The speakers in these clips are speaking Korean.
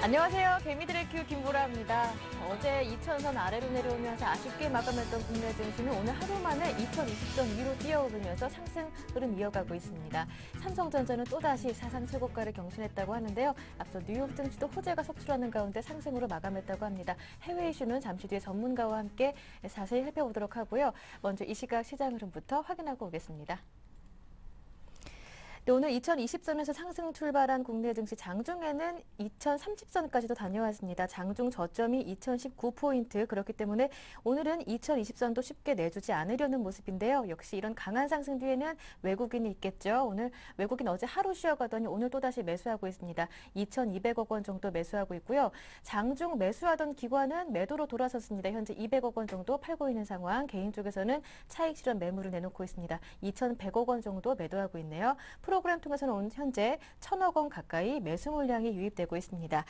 안녕하세요. 개미들의 큐 김보라입니다. 어제 2000선 아래로 내려오면서 아쉽게 마감했던 국내 증시는 오늘 하루 만에 2020선 위로 뛰어오르면서 상승 흐름 이어가고 있습니다. 삼성전자는 또다시 사상 최고가를 경신했다고 하는데요. 앞서 뉴욕 증시도 호재가 속출하는 가운데 상승으로 마감했다고 합니다. 해외 이슈는 잠시 뒤에 전문가와 함께 자세히 살펴보도록 하고요. 먼저 이 시각 시장 흐름부터 확인하고 오겠습니다. 네, 오늘 2020선에서 상승 출발한 국내 증시 장중에는 2030선까지도 다녀왔습니다. 장중 저점이 2019포인트, 그렇기 때문에 오늘은 2020선도 쉽게 내주지 않으려는 모습인데요. 역시 이런 강한 상승 뒤에는 외국인이 있겠죠. 오늘 외국인 어제 하루 쉬어가더니 오늘 또다시 매수하고 있습니다. 2,200억 원 정도 매수하고 있고요. 장중 매수하던 기관은 매도로 돌아섰습니다. 현재 200억 원 정도 팔고 있는 상황. 개인 쪽에서는 차익 실현 매물을 내놓고 있습니다. 2,100억 원 정도 매도하고 있네요. 프로그램 통해서는 현재 1,000억 원 가까이 매수 물량이 유입되고 있습니다.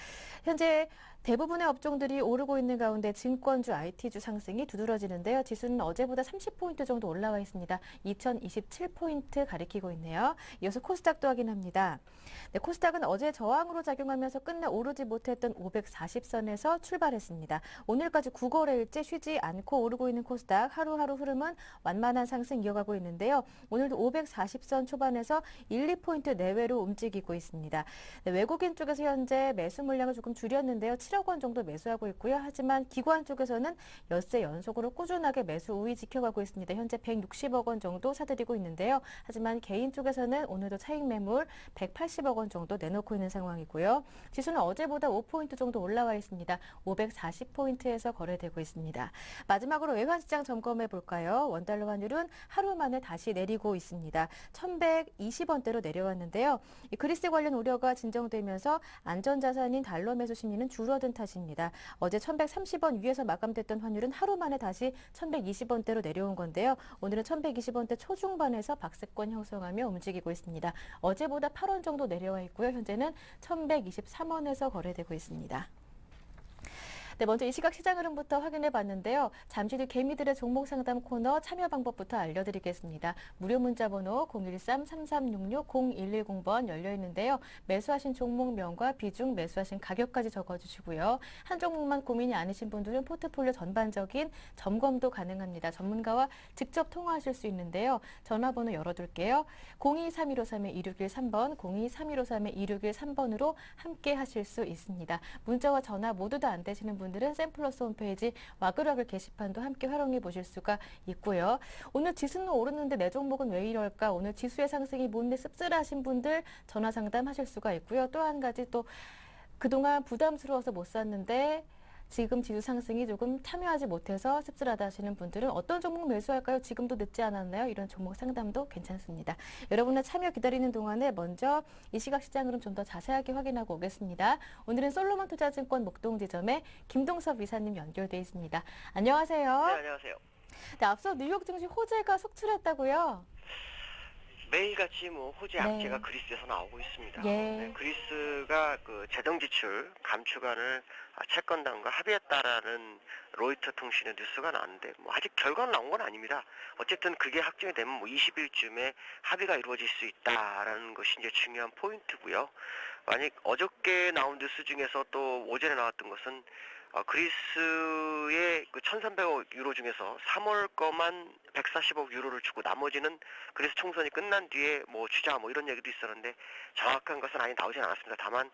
현재 대부분의 업종들이 오르고 있는 가운데 증권주, IT주 상승이 두드러지는데요. 지수는 어제보다 30포인트 정도 올라와 있습니다. 2027포인트 가리키고 있네요. 이어서 코스닥도 확인합니다. 네, 코스닥은 어제 저항으로 작용하면서 끝내 오르지 못했던 540선에서 출발했습니다. 오늘까지 9거래일째 쉬지 않고 오르고 있는 코스닥, 하루하루 흐름은 완만한 상승 이어가고 있는데요. 오늘도 540선 초반에서 1, 2포인트 내외로 움직이고 있습니다. 네, 외국인 쪽에서 현재 매수 물량을 조금 줄였는데요. 7억 원 정도 매수하고 있고요. 하지만 기관 쪽에서는 엿새 연속으로 꾸준하게 매수 우위 지켜가고 있습니다. 현재 160억 원 정도 사들이고 있는데요. 하지만 개인 쪽에서는 오늘도 차익 매물 180억 원 정도 내놓고 있는 상황이고요. 지수는 어제보다 5포인트 정도 올라와 있습니다. 540포인트에서 거래되고 있습니다. 마지막으로 외환시장 점검해 볼까요? 원달러 환율은 하루 만에 다시 내리고 있습니다. 1,120원대로 내려왔는데요. 이 그리스 관련 우려가 진정되면서 안전자산인 달러 매수 심리는 줄어든 탓입니다. 어제 1,130원 위에서 마감됐던 환율은 하루 만에 다시 1,120원대로 내려온 건데요. 오늘은 1,120원대 초중반에서 박스권 형성하며 움직이고 있습니다. 어제보다 8원 정도 내려와 있고요. 현재는 1,123원에서 거래되고 있습니다. 네, 먼저 이 시각 시장 흐름부터 확인해 봤는데요. 잠시 뒤 개미들의 종목 상담 코너 참여 방법부터 알려드리겠습니다. 무료 문자 번호 013-3366-0110번 열려 있는데요. 매수하신 종목명과 비중, 매수하신 가격까지 적어주시고요. 한 종목만 고민이 아니신 분들은 포트폴리오 전반적인 점검도 가능합니다. 전문가와 직접 통화하실 수 있는데요. 전화번호 열어둘게요. 023153-2613번, 023153-2613번으로 함께 하실 수 있습니다. 문자와 전화 모두 다 안 되시는 분들은 샘플러스 홈페이지 와그라글 게시판도 함께 활용해 보실 수가 있고요. 오늘 지수는 오르는데 내 종목은 왜 이럴까? 오늘 지수의 상승이 뭔데 씁쓸하신 분들 전화 상담하실 수가 있고요. 또 한 가지 또 그동안 부담스러워서 못 샀는데 지금 지수 상승이 조금 참여하지 못해서 씁쓸하다 하시는 분들은 어떤 종목 매수할까요? 지금도 늦지 않았나요? 이런 종목 상담도 괜찮습니다. 여러분의 참여 기다리는 동안에 먼저 이 시각 시장 흐름 좀 더 자세하게 확인하고 오겠습니다. 오늘은 솔로몬 투자증권 목동지점의 김동섭 이사님 연결돼 있습니다. 안녕하세요. 네, 안녕하세요. 네, 앞서 뉴욕 증시 호재가 속출했다고요? 매일같이 호재 네. 악재가 그리스에서 나오고 있습니다. 예. 네, 그리스가 그 재정 지출 감축안을 채권당과 합의했다라는 로이터 통신의 뉴스가 나왔는데 아직 결과는 나온 건 아닙니다. 어쨌든 그게 확정이 되면 20일쯤에 합의가 이루어질 수 있다라는 것이 이제 중요한 포인트고요. 만약 어저께 나온 뉴스 중에서 또 오전에 나왔던 것은 그리스의 그 1,300억 유로 중에서 3월 거만 140억 유로를 주고 나머지는 그리스 총선이 끝난 뒤에 주자 이런 얘기도 있었는데 정확한 것은 아직 나오진 않았습니다. 다만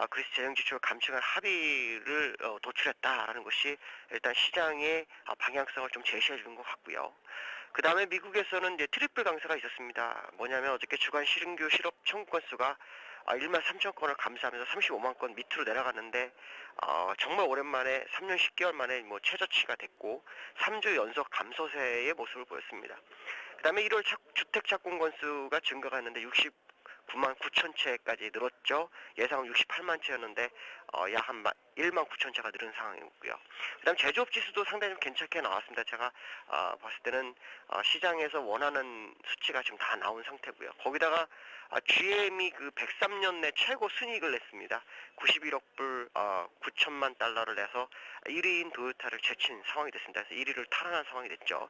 그리스 재정 지출 감축안 합의를 도출했다라는 것이 일단 시장의 방향성을 좀 제시해 주는 것 같고요. 그 다음에 미국에서는 이제 트리플 강세가 있었습니다. 뭐냐면 어저께 주간 신규 실업 청구 건수가 1만 3천 건을 감소하면서 35만 건 밑으로 내려갔는데 정말 오랜만에 3년 10개월 만에 최저치가 됐고 3주 연속 감소세의 모습을 보였습니다. 그 다음에 1월 주택 착공 건수가 증가가 했는데 69만 9천 채까지 늘었죠. 예상은 68만 채였는데 약 한 1만 9천 채가 늘은 상황이고요. 그 다음 제조업 지수도 상당히 좀 괜찮게 나왔습니다. 제가 봤을 때는 시장에서 원하는 수치가 지금 다 나온 상태고요. 거기다가 GM이 그 103년 내 최고 순이익을 냈습니다. 91억 불 9천만 달러를 내서 1위인 도요타를 제친 상황이 됐습니다. 그래서 1위를 탈환한 상황이 됐죠.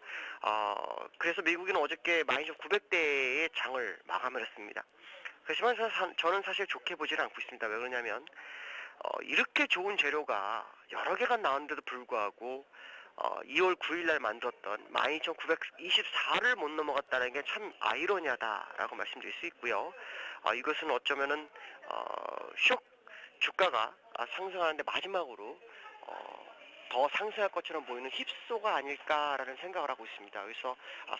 그래서 미국인은 어저께 12,900대의 장을 마감을 했습니다. 그렇지만 저는 사실 좋게 보지는 않고 있습니다. 왜 그러냐면 이렇게 좋은 재료가 여러 개가 나왔는데도 불구하고 2월 9일 날 만들었던 12,924를 못 넘어갔다는 게 참 아이러니하다라고 말씀드릴 수 있고요. 이것은 어쩌면은 쇼 주가가 상승하는데 마지막으로 더 상승할 것처럼 보이는 힙소가 아닐까라는 생각을 하고 있습니다. 그래서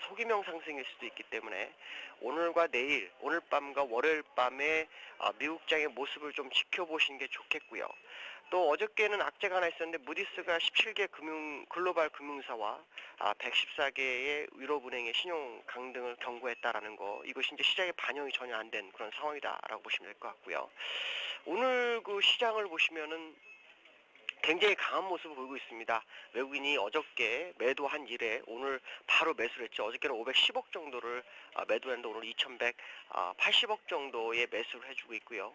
소기명 상승일 수도 있기 때문에 오늘과 내일, 오늘 밤과 월요일 밤에 미국장의 모습을 좀 지켜보시는 게 좋겠고요. 또 어저께는 악재가 하나 있었는데 무디스가 17개 글로벌 금융사와 114개의 유럽은행의 신용 강등을 경고했다라는 거, 이것이 이제 시장에 반영이 전혀 안 된 그런 상황이다라고 보시면 될 것 같고요. 오늘 그 시장을 보시면은 굉장히 강한 모습을 보이고 있습니다. 외국인이 어저께 매도한 이래 오늘 바로 매수를 했죠. 어저께는 510억 정도를 매도했는데 오늘 2180억 정도의 매수를 해주고 있고요.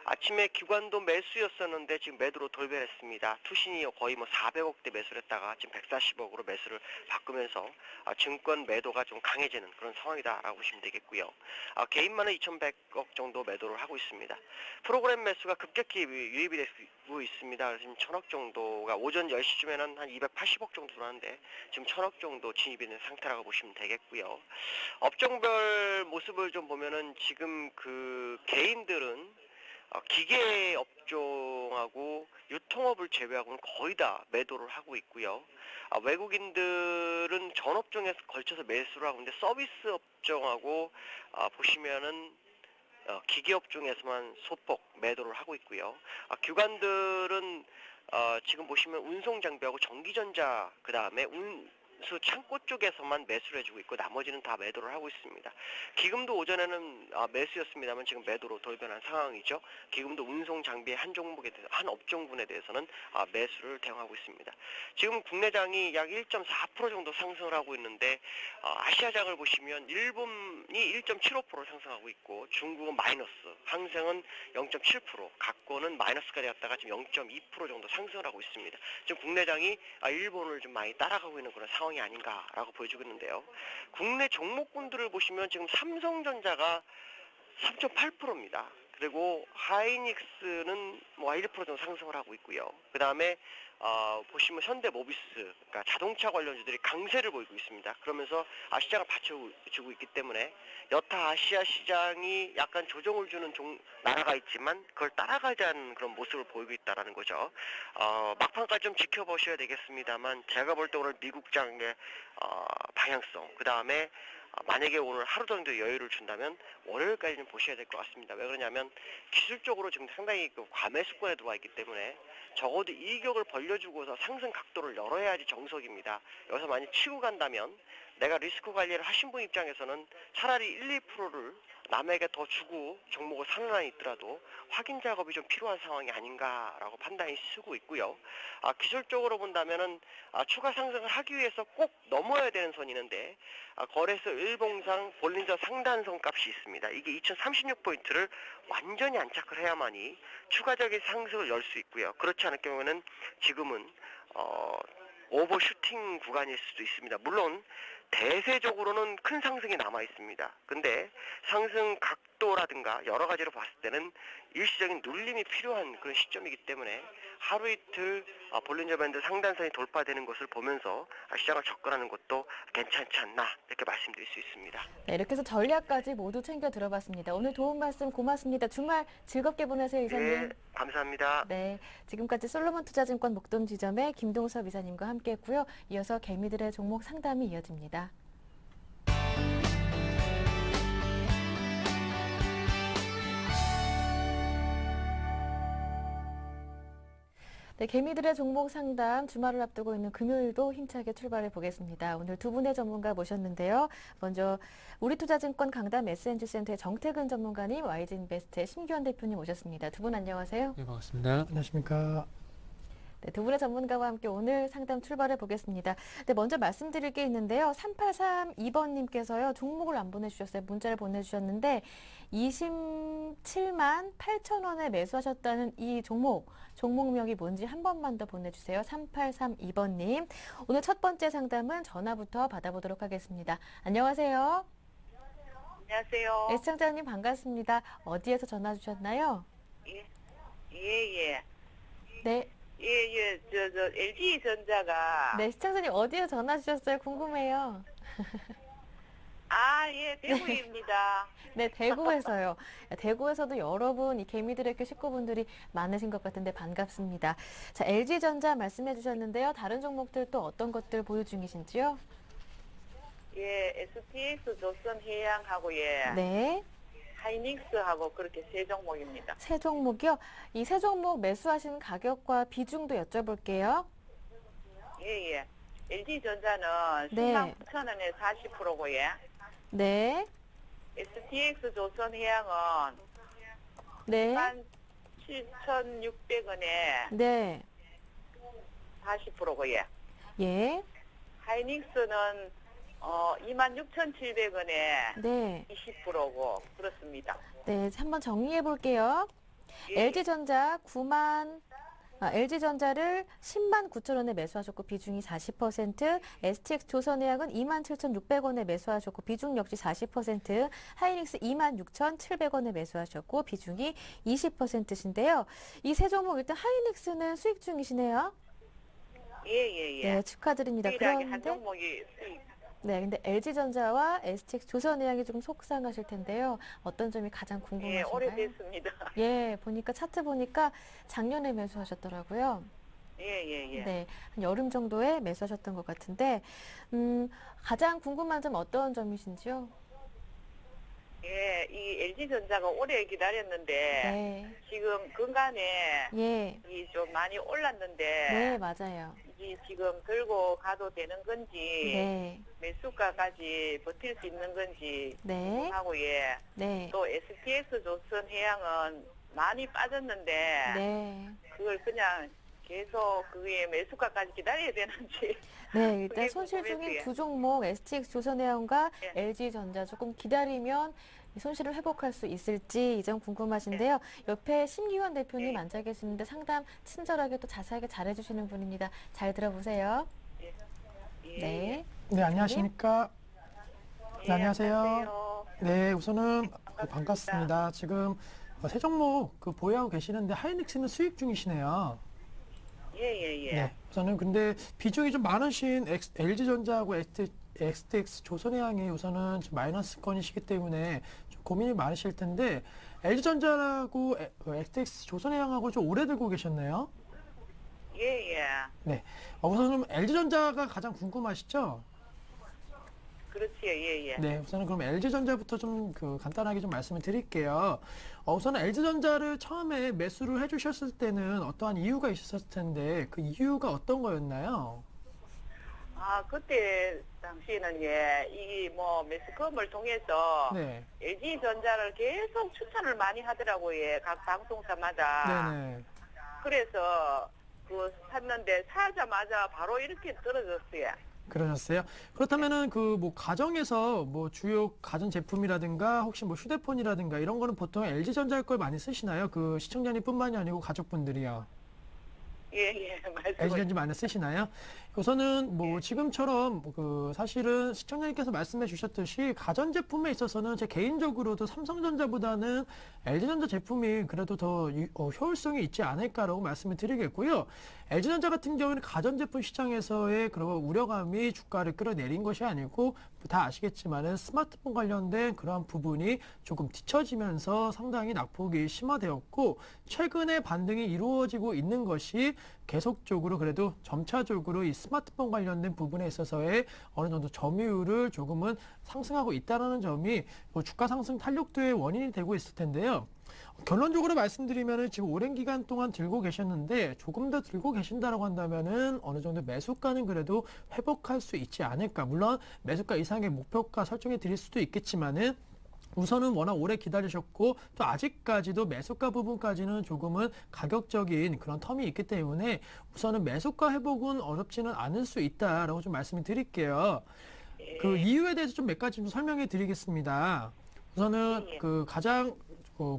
아침에 기관도 매수였었는데 지금 매도로 돌변했습니다. 투신이 거의 400억대 매수를 했다가 지금 140억으로 매수를 바꾸면서 증권 매도가 좀 강해지는 그런 상황이다라고 보시면 되겠고요. 개인만은 2100억 정도 매도를 하고 있습니다. 프로그램 매수가 급격히 유입이 되고 있습니다. 그래서 지금 1000억 정도가 오전 10시쯤에는 한 280억 정도 들어왔는데 지금 1000억 정도 진입이 된 상태라고 보시면 되겠고요. 업종별 모습을 좀 보면은 지금 그 개인들은 기계 업종하고 유통업을 제외하고는 거의 다 매도를 하고 있고요. 외국인들은 전 업종에 걸쳐서 매수를 하고 있는데 서비스 업종하고 보시면은 기계 업종에서만 소폭 매도를 하고 있고요. 기관들은 지금 보시면 운송 장비하고 전기전자, 그 다음에 운수 창고 쪽에서만 매수를 해주고 있고 나머지는 다 매도를 하고 있습니다. 기금도 오전에는 매수였습니다만 지금 매도로 돌변한 상황이죠. 기금도 운송 장비의 한 종목에 대해서, 한 업종군에 대해서는 매수를 대응하고 있습니다. 지금 국내장이 약 1.4% 정도 상승을 하고 있는데 아시아장을 보시면 일본이 1.75% 상승하고 있고 중국은 마이너스, 항생은 0.7%, 각고는 마이너스가 되었다가 지금 0.2% 정도 상승을 하고 있습니다. 지금 국내장이 일본을 좀 많이 따라가고 있는 그런 상황이 아닌가라고 보여주고 있는데요. 국내 종목군들을 보시면 지금 삼성전자가 3.8%입니다. 그리고 하이닉스는 1% 정도 상승을 하고 있고요. 그 다음에 보시면 현대모비스, 그러니까 자동차 관련주들이 강세를 보이고 있습니다. 그러면서 시장을 받쳐주고 있기 때문에 여타 아시아 시장이 약간 조정을 주는 나라가 있지만 그걸 따라가지 않는 그런 모습을 보이고 있다는 거죠. 막판까지 좀 지켜보셔야 되겠습니다만 제가 볼 때 오늘 미국장의 방향성, 그 다음에 만약에 오늘 하루 정도 여유를 준다면 월요일까지 좀 보셔야 될 것 같습니다. 왜 그러냐면 기술적으로 지금 상당히 과매수권에 들어와 있기 때문에 적어도 이격을 벌려주고서 상승 각도를 열어야지 정석입니다. 여기서 만약 치고 간다면 내가 리스크 관리를 하신 분 입장에서는 차라리 1, 2%를 남에게 더 주고 종목을 사는 한이 있더라도 확인 작업이 좀 필요한 상황이 아닌가라고 판단이 쓰고 있고요. 기술적으로 본다면은 추가 상승을 하기 위해서 꼭 넘어야 되는 선이 있는데 거래소 일봉상 볼린저 상단선 값이 있습니다. 이게 2036포인트를 완전히 안착을 해야만이 추가적인 상승을 열 수 있고요. 그렇지 않을 경우에는 지금은 오버슈팅 구간일 수도 있습니다. 물론 대세적으로는 큰 상승이 남아 있습니다. 근데 상승 각도라든가 여러 가지로 봤을 때는 일시적인 눌림이 필요한 그런 시점이기 때문에 하루 이틀 볼린저 밴드 상단선이 돌파되는 것을 보면서 시장을 접근하는 것도 괜찮지 않나 이렇게 말씀드릴 수 있습니다. 네, 이렇게 해서 전략까지 모두 챙겨 들어봤습니다. 오늘 도움 말씀 고맙습니다. 주말 즐겁게 보내세요, 이사님. 네, 감사합니다. 네, 지금까지 솔로몬 투자증권 목동 지점의 김동섭 이사님과 함께했고요. 이어서 개미들의 종목 상담이 이어집니다. 네, 개미들의 종목 상담 주말을 앞두고 있는 금요일도 힘차게 출발해 보겠습니다. 오늘 두 분의 전문가 모셨는데요. 먼저 우리투자증권 강남 S&G센터의 정태근 전문가님, YG인베스트의 심규환 대표님 오셨습니다. 두 분 안녕하세요. 네, 반갑습니다. 안녕하십니까. 네, 두 분의 전문가와 함께 오늘 상담 출발해 보겠습니다. 네, 먼저 말씀드릴 게 있는데요. 3832번님께서요. 종목을 안 보내주셨어요. 문자를 보내주셨는데 27만 8천 원에 매수하셨다는 이 종목명이 뭔지 한 번만 더 보내주세요. 3832번님. 오늘 첫 번째 상담은 전화부터 받아보도록 하겠습니다. 안녕하세요. 안녕하세요. 시청자님 반갑습니다. 어디에서 전화 주셨나요? 예. 네. 예, LG전자가. 네, 시청자님 어디에 전화 주셨어요? 궁금해요. 아, 예, 대구입니다. 네, 대구에서요. 대구에서도 여러분, 이 개미들의 식구분들이 많으신 것 같은데 반갑습니다. 자, LG전자 말씀해 주셨는데요. 다른 종목들 또 어떤 것들 보유 중이신지요? 예, STX 조선해양하고, 예, 네, 하이닉스하고 그렇게 세 종목입니다. 세 종목이요. 이 세 종목 매수하신 가격과 비중도 여쭤볼게요. 예. LG전자는 네. 10만 9천 원에 40%고, 예. 네, STX 조선해양은 네, 17,600원에 네, 40%고, 예. 예, 하이닉스는 26,700원에 네. 20%고 그렇습니다. 네, 한번 정리해 볼게요. 예, LG전자를 10만 9천 원에 매수하셨고 비중이 40%, STX 조선해양은 27,600원에 매수하셨고 비중 역시 40%, 하이닉스 26,700원에 매수하셨고 비중이 20%신데요. 이 세 종목 일단 하이닉스는 수익 중이시네요. 예. 네, 축하드립니다. 유일하게 한 그런데 종목이 수익. 네, 근데 LG전자와 STX 조선해양이 조금 속상하실 텐데요. 어떤 점이 가장 예, 궁금하신가요? 오래됐습니다. 예, 보니까 차트 보니까 작년에 매수하셨더라고요. 예. 네, 한 여름 정도에 매수하셨던 것 같은데, 가장 궁금한 점 어떤 점이신지요? 예, 이 LG전자가 오래 기다렸는데 네, 지금 근간에 예, 이 좀 많이 올랐는데 네, 맞아요. 이게 지금 들고 가도 되는 건지 네, 매수가까지 버틸 수 있는 건지 네, 하고 예. 네, 또 STX 조선해양은 많이 빠졌는데 네. 그걸 그냥 계속 그게 매수가까지 기다려야 되는지. 네, 일단 그게 손실 중인 궁금했어요. 두 종목 STX 조선해양과 예. LG전자 조금 기다리면 이 손실을 회복할 수 있을지 이 점 궁금하신데요. 옆에 심기환 대표님 예. 앉아 계시는데 상담 친절하게 또 자세하게 잘해주시는 분입니다. 잘 들어보세요. 예. 네. 네, 안녕하십니까. 예, 네, 안녕하세요. 안녕하세요. 네, 우선은 반갑습니다. 지금 세 종목 보유하고 계시는데 하이닉스는 수익 중이시네요. 예. 네, 우선은 근데 비중이 좀 많으신 LG전자하고 STX 조선해양이 우선은 좀 마이너스권이시기 때문에 좀 고민이 많으실 텐데 LG전자하고 STX 조선해양하고 좀 오래 들고 계셨네요. 예. 네, 우선은 LG전자가 가장 궁금하시죠? 그렇지요. 예. 네, 우선은 그럼 LG전자부터 좀 간단하게 좀 말씀을 드릴게요. 우선은 LG전자를 처음에 매수를 해주셨을 때는 어떠한 이유가 있었을 텐데 그 이유가 어떤 거였나요? 아, 그때 당시에는 예, 이 뭐 매스컴을 통해서 네, LG전자를 계속 추천을 많이 하더라고요. 예, 각 방송사마다. 네네. 그래서 그 샀는데 사자마자 바로 이렇게 떨어졌어요. 그러셨어요? 그렇다면은 가정에서 주요 가전 제품이라든가 혹시 휴대폰이라든가 이런 거는 보통 LG전자 걸 많이 쓰시나요? 그 시청자님뿐만이 아니고 가족분들이요. 예, 말씀을. LG전자 많이 쓰시나요? 우선은 지금처럼 사실은 시청자님께서 말씀해 주셨듯이 가전제품에 있어서는 제 개인적으로도 삼성전자보다는 LG전자 제품이 그래도 더 효율성이 있지 않을까라고 말씀을 드리겠고요. LG전자 같은 경우는 가전제품 시장에서의 그런 우려감이 주가를 끌어내린 것이 아니고 다 아시겠지만은 스마트폰 관련된 그러한 부분이 조금 뒤처지면서 상당히 낙폭이 심화되었고 최근에 반등이 이루어지고 있는 것이 계속적으로 그래도 점차적으로 이 스마트폰 관련된 부분에 있어서의 어느 정도 점유율을 조금은 상승하고 있다는 점이 주가 상승 탄력도의 원인이 되고 있을 텐데요. 결론적으로 말씀드리면은 지금 오랜 기간 동안 들고 계셨는데 조금 더 들고 계신다라고 한다면은 어느 정도 매수가는 그래도 회복할 수 있지 않을까. 물론 매수가 이상의 목표가 설정해 드릴 수도 있겠지만은 우선은 워낙 오래 기다리셨고 또 아직까지도 매수가 부분까지는 조금은 가격적인 그런 텀이 있기 때문에 우선은 매수가 회복은 어렵지는 않을 수 있다라고 좀 말씀을 드릴게요. 그 이유에 대해서 좀 몇 가지 좀 설명해 드리겠습니다. 우선은 예. 가장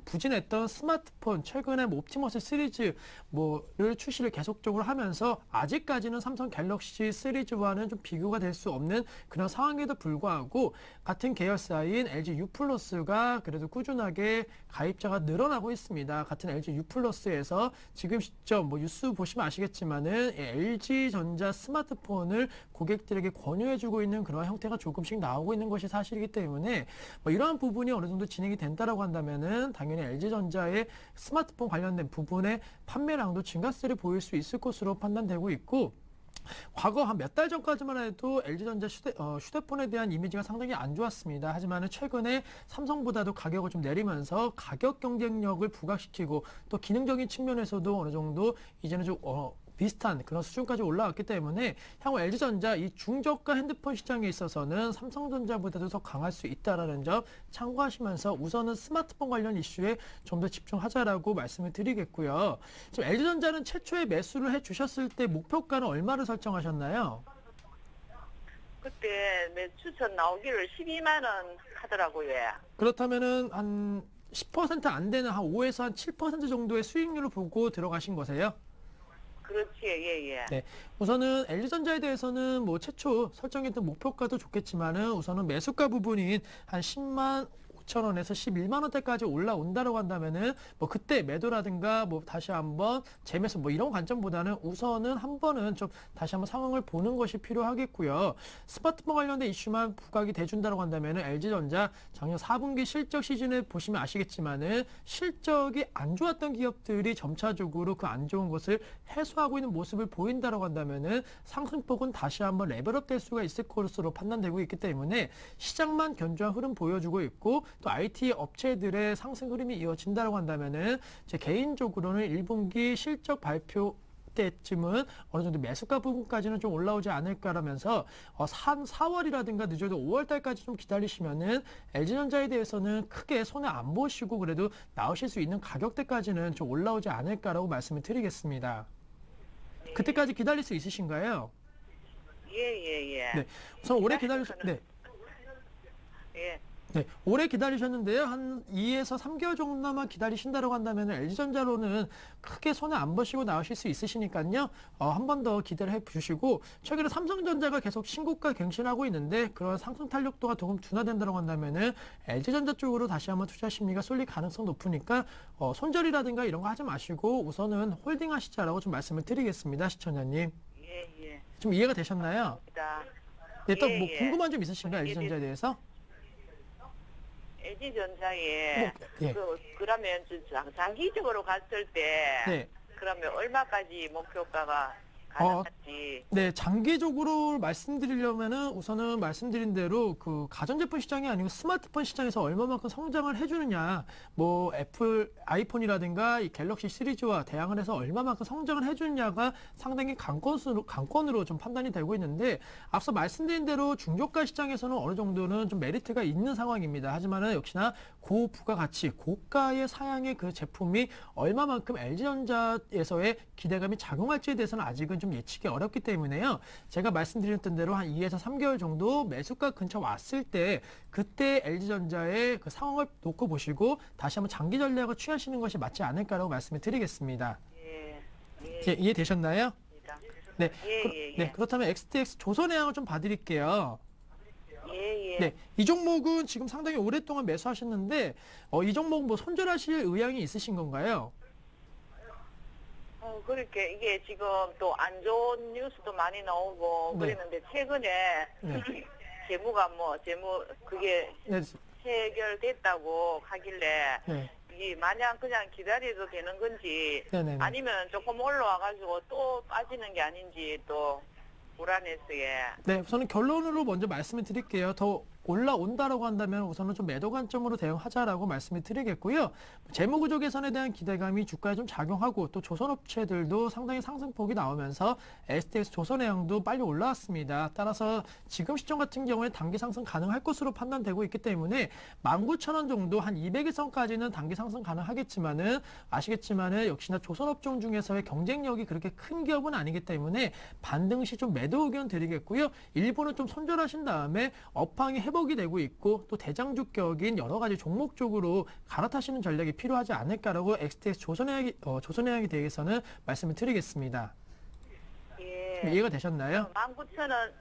부진했던 스마트폰 최근에 뭐 옵티머스 시리즈 뭐를 출시를 계속적으로 하면서 아직까지는 삼성 갤럭시 시리즈와는 좀 비교가 될 수 없는 그런 상황에도 불구하고 같은 계열사인 LG U 플러스가 그래도 꾸준하게 가입자가 늘어나고 있습니다. 같은 LG U 플러스에서 지금 시점 뭐 뉴스 보시면 아시겠지만은 LG 전자 스마트폰을 고객들에게 권유해주고 있는 그런 형태가 조금씩 나오고 있는 것이 사실이기 때문에 뭐 이러한 부분이 어느 정도 진행이 된다라고 한다면은 당연히 LG전자의 스마트폰 관련된 부분의 판매량도 증가세를 보일 수 있을 것으로 판단되고 있고 과거 한 몇 달 전까지만 해도 LG전자 휴대폰에 대한 이미지가 상당히 안 좋았습니다. 하지만 최근에 삼성보다도 가격을 좀 내리면서 가격 경쟁력을 부각시키고 또 기능적인 측면에서도 어느 정도 이제는 좀 비슷한 그런 수준까지 올라왔기 때문에 향후 LG전자 이 중저가 핸드폰 시장에 있어서는 삼성전자보다도 더 강할 수 있다는 점 참고하시면서 우선은 스마트폰 관련 이슈에 좀 더 집중하자라고 말씀을 드리겠고요. 지금 LG전자는 최초에 매수를 해주셨을 때 목표가는 얼마를 설정하셨나요? 그때 매추천 나오기를 12만 원 하더라고요. 그렇다면은 한 10% 안 되는 한 5에서 한 7% 정도의 수익률을 보고 들어가신 거세요? 그렇지, 예. 네, 우선은 LG전자에 대해서는 뭐 최초 설정했던 목표가도 좋겠지만은 우선은 매수가 부분인 한 10만 5천 원에서 11만 원대까지 올라온다고 한다면은 뭐 그때 매도라든가 뭐 다시 한번 재매수 뭐 이런 관점보다는 우선은 한 번은 좀 다시 한번 상황을 보는 것이 필요하겠고요. 스마트폰 관련된 이슈만 부각이 돼준다고 한다면은 LG전자 작년 4분기 실적 시즌을 보시면 아시겠지만은 실적이 안 좋았던 기업들이 점차적으로 그 안 좋은 것을 해소하고 있는 모습을 보인다고 한다면은 상승폭은 다시 한번 레벨업 될 수가 있을 것으로 판단되고 있기 때문에 시장만 견조한 흐름 보여주고 있고 또 IT 업체들의 상승 흐름이 이어진다고 한다면은 제 개인적으로는 1분기 실적 발표 때쯤은 어느 정도 매수가 부분까지는 좀 올라오지 않을까라면서 4월이라든가 늦어도 5월 달까지 좀 기다리시면은 LG전자에 대해서는 크게 손해 안 보시고 그래도 나오실 수 있는 가격대까지는 좀 올라오지 않을까라고 말씀을 드리겠습니다. 그때까지 기다릴 수 있으신가요? 예. 네. 우선 오래 네. 예. 네, 오래 기다리셨는데요. 한 2에서 3개월 정도만 기다리신다고 한다면 LG전자로는 크게 손해 안 보시고 나오실 수 있으시니까요. 한 번 더 기대를 해주시고 최근에 삼성전자가 계속 신고가 갱신하고 있는데 그런 상승 탄력도가 조금 둔화된다고 한다면은 LG전자 쪽으로 다시 한번 투자 심리가 쏠릴 가능성 높으니까 손절이라든가 이런 거 하지 마시고 우선은 홀딩 하시자라고 좀 말씀을 드리겠습니다. 시청자님. 예. 좀 이해가 되셨나요? 네, 또 뭐 예. 궁금한 점 있으신가요? LG전자에 대해서? LG전자에 예. 그러면 장기적으로 갔을 때 네. 그러면 얼마까지 목표가가 가능할지. 네, 장기적으로 말씀드리려면은 우선은 말씀드린 대로 그 가전제품 시장이 아니고 스마트폰 시장에서 얼마만큼 성장을 해주느냐, 뭐 애플 아이폰이라든가 이 갤럭시 시리즈와 대항을 해서 얼마만큼 성장을 해주느냐가 상당히 관건으로 좀 판단이 되고 있는데 앞서 말씀드린 대로 중저가 시장에서는 어느 정도는 좀 메리트가 있는 상황입니다. 하지만은 역시나 고부가가치, 고가의 사양의 그 제품이 얼마만큼 LG전자에서의 기대감이 작용할지에 대해서는 아직은 좀 예측이 어렵기 때문에요. 제가 말씀드렸던 대로 한 2에서 3개월 정도 매수가 근처 왔을 때 그때 LG전자의 그 상황을 놓고 보시고 다시 한번 장기 전략을 취하시는 것이 맞지 않을까라고 말씀을 드리겠습니다. 예. 이해되셨나요? 네. 예. 네, 그렇다면 XTX 조선해양을 좀 봐드릴게요. 예. 네, 이 종목은 지금 상당히 오랫동안 매수하셨는데 이 종목 뭐 손절하실 의향이 있으신 건가요? 그렇게 이게 지금 또 안 좋은 뉴스도 많이 나오고 네. 그랬는데 최근에 네. 재무 그게 네, 해결됐다고 하길래 네, 이게 마냥 그냥 기다려도 되는 건지 네네. 아니면 조금 올라와가지고 또 빠지는 게 아닌지 또 불안했어요. 네, 우선은 결론으로 먼저 말씀을 드릴게요. 더 올라온다라고 한다면 우선은 좀 매도 관점으로 대응하자라고 말씀을 드리겠고요. 재무구조 개선에 대한 기대감이 주가에 좀 작용하고 또 조선업체들도 상당히 상승폭이 나오면서 STX 조선해양도 빨리 올라왔습니다. 따라서 지금 시점 같은 경우에 단기 상승 가능할 것으로 판단되고 있기 때문에 19,000원 정도 한 200일선까지는 단기 상승 가능하겠지만은 아시겠지만은 역시나 조선업종 중에서의 경쟁력이 그렇게 큰 기업은 아니기 때문에 반등 시 좀 매도 의견 드리겠고요. 일부는 좀 손절하신 다음에 업황이 회복이 되고 있고 또 대장주격인 여러 가지 종목 쪽으로 갈아타시는 전략이 필요하지 않을까라고 XTX 조선해양에 대해서는 말씀을 드리겠습니다. 예. 이해가 되셨나요? 19,000원,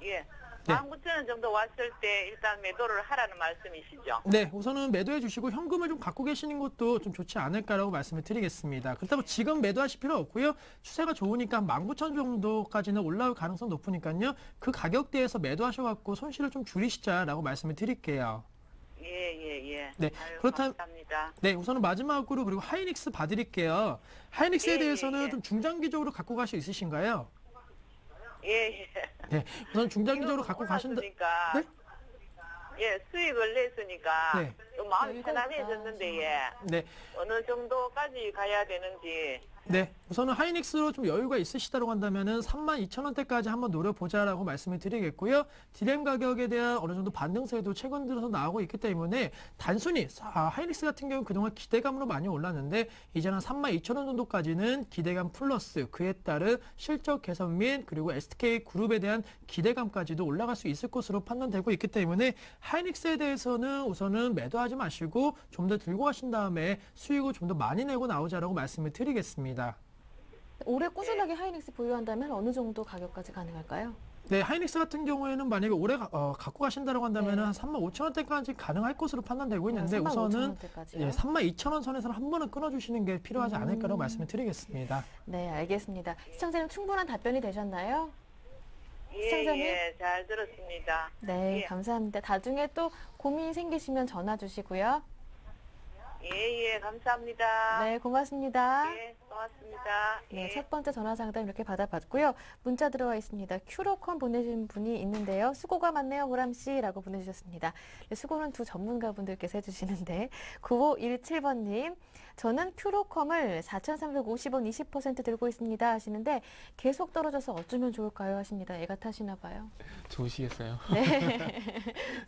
예. 네. 19,000원 정도 왔을 때 일단 매도를 하라는 말씀이시죠? 네, 우선은 매도해 주시고 현금을 좀 갖고 계시는 것도 좀 좋지 않을까라고 말씀을 드리겠습니다. 그렇다고 지금 매도하실 필요 없고요. 추세가 좋으니까 19,000 정도까지는 올라올 가능성 높으니까요. 그 가격대에서 매도하셔갖고 손실을 좀 줄이시자라고 말씀을 드릴게요. 예. 네, 아유, 그렇다면 감사합니다. 네, 우선은 마지막으로 그리고 하이닉스 봐드릴게요. 하이닉스에 예, 대해서는 예. 좀 중장기적으로 갖고 가실 수 있으신가요? 예. 네, 우선 중장기적으로 갖고 가신다. 올랐으니까, 네? 예, 수익을 냈으니까 네. 좀 마음이 여유가 편안해졌는데, 예. 네, 어느 정도까지 가야 되는지. 네, 우선은 하이닉스로 좀 여유가 있으시다고 한다면은 32,000원대까지 한번 노려보자라고 말씀을 드리겠고요. 디램 가격에 대한 어느 정도 반등세도 최근 들어서 나오고 있기 때문에 단순히 하이닉스 같은 경우는 그동안 기대감으로 많이 올랐는데 이제는 32,000원 정도까지는 기대감 플러스 그에 따른 실적 개선 및 그리고 SK 그룹에 대한 기대감까지도 올라갈 수 있을 것으로 판단되고 있기 때문에 하이닉스에 대해서는 우선은 매도하지 마시고 좀 더 들고 가신 다음에 수익을 좀 더 많이 내고 나오자라고 말씀을 드리겠습니다. 올해 꾸준하게 하이닉스 보유한다면 어느 정도 가격까지 가능할까요? 네, 하이닉스 같은 경우에는 만약에 올해 갖고 가신다고 한다면 네. 한 35,000원대까지 가능할 것으로 판단되고 있는데 35,000원 우선은 대까지요? 예, 32,000원 선에서는 한 번은 끊어주시는 게 필요하지 않을까라고 말씀을 드리겠습니다. 네, 알겠습니다. 시청자님 충분한 답변이 되셨나요? 예, 시청자님? 예, 잘 들었습니다. 네, 예. 감사합니다. 나중에 또 고민 생기시면 전화 주시고요. 예, 감사합니다. 네, 고맙습니다. 예, 고맙습니다. 네, 예. 첫 번째 전화 상담 이렇게 받아봤고요. 문자 들어와 있습니다. 큐로콘 보내주신 분이 있는데요. 수고가 많네요, 보람 씨라고 보내주셨습니다. 네, 수고는 두 전문가분들께서 해주시는데 9517번님, 저는 큐로컴을 4,350원 20% 들고 있습니다 하시는데 계속 떨어져서 어쩌면 좋을까요 하십니다. 애가 타시나 봐요. 좋으시겠어요? 네,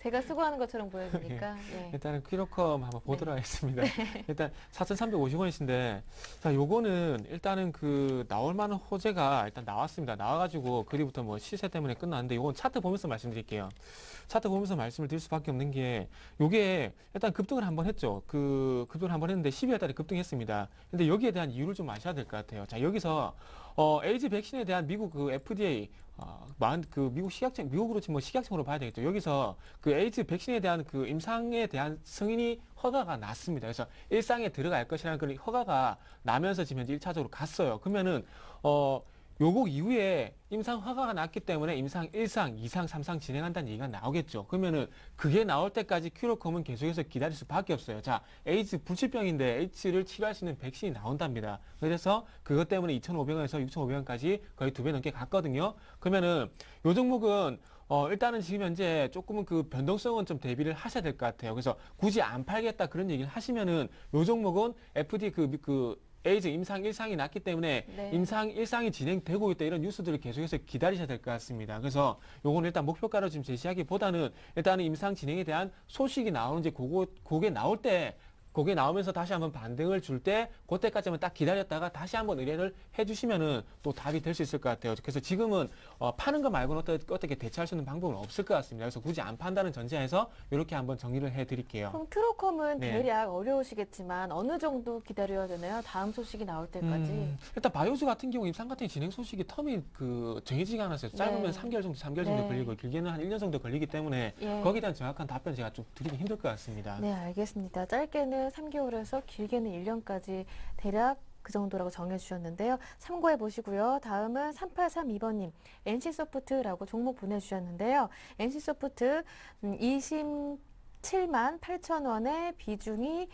제가 수고하는 것처럼 보여지니까. 예. 일단은 퀴로컴 한번 보도록 네. 하겠습니다. 일단 4,350원이신데, 자, 요거는 일단은 그 나올 만한 호재가 일단 나왔습니다. 나와가지고 그리부터 뭐 시세 때문에 끝났는데, 요건 차트 보면서 말씀드릴게요. 차트 보면서 말씀을 드릴 수밖에 없는 게, 요게 일단 급등을 한번 했죠. 그 급등을 한번 했는데 12월 달에 급등했습니다. 근데 여기에 대한 이유를 좀 아셔야 될 것 같아요. 자, 여기서 에이즈 백신에 대한 미국 그 FDA 그 미국 식약청, 미국으로 치면 뭐 식약청으로 봐야 되겠죠. 여기서 그 에이즈 백신에 대한 그 임상에 대한 승인이 허가가 났습니다. 그래서 일상에 들어갈 것이라는 그런 허가가 나면서 지금 현재 1차적으로 갔어요. 그러면은 요거 이후에 임상 허가가 났기 때문에 임상 1상, 2상, 3상 진행한다는 얘기가 나오겠죠. 그러면은 그게 나올 때까지 큐로컴은 계속해서 기다릴 수밖에 없어요. 자, 에이즈 불치병인데 에이즈를 치료할 수 있는 백신이 나온답니다. 그래서 그것 때문에 2,500원에서 6,500원까지 거의 2배 넘게 갔거든요. 그러면은 요 종목은 일단은 지금 현재 조금은 그 변동성은 좀 대비를 하셔야 될 것 같아요. 그래서 굳이 안 팔겠다 그런 얘기를 하시면은 요 종목은 FD 에이즈 임상 1상이 났기 때문에 네. 임상 1상이 진행되고 있다 이런 뉴스들을 계속해서 기다리셔야 될 것 같습니다. 그래서 요거는 일단 목표가를 좀 제시하기보다는 일단은 임상 진행에 대한 소식이 나오는지 그게 나올 때 그게 나오면서 다시 한번 반등을 줄 때 그때까지만 딱 기다렸다가 다시 한번 의뢰를 해주시면은 또 답이 될 수 있을 것 같아요. 그래서 지금은 파는 거 말고는 어떻게 대처할 수 있는 방법은 없을 것 같습니다. 그래서 굳이 안 판다는 전제하에서 이렇게 한번 정리를 해드릴게요. 그럼 큐로컴은 네. 대략 어려우시겠지만 어느 정도 기다려야 되나요? 다음 소식이 나올 때까지. 일단 바이오스 같은 경우 임상 같은 진행 소식이 텀이 정해지지 않았어요. 짧으면 네. 3개월 정도, 3개월 정도 네. 걸리고 길게는 한 1년 정도 걸리기 때문에 예. 거기에 대한 정확한 답변 제가 좀 드리기 힘들 것 같습니다. 네, 알겠습니다. 짧게는 3개월에서 길게는 1년까지 대략 그 정도라고 정해주셨는데요. 참고해 보시고요. 다음은 3832번님, NC소프트라고 종목 보내주셨는데요. NC소프트 27만 8천 원의 비중이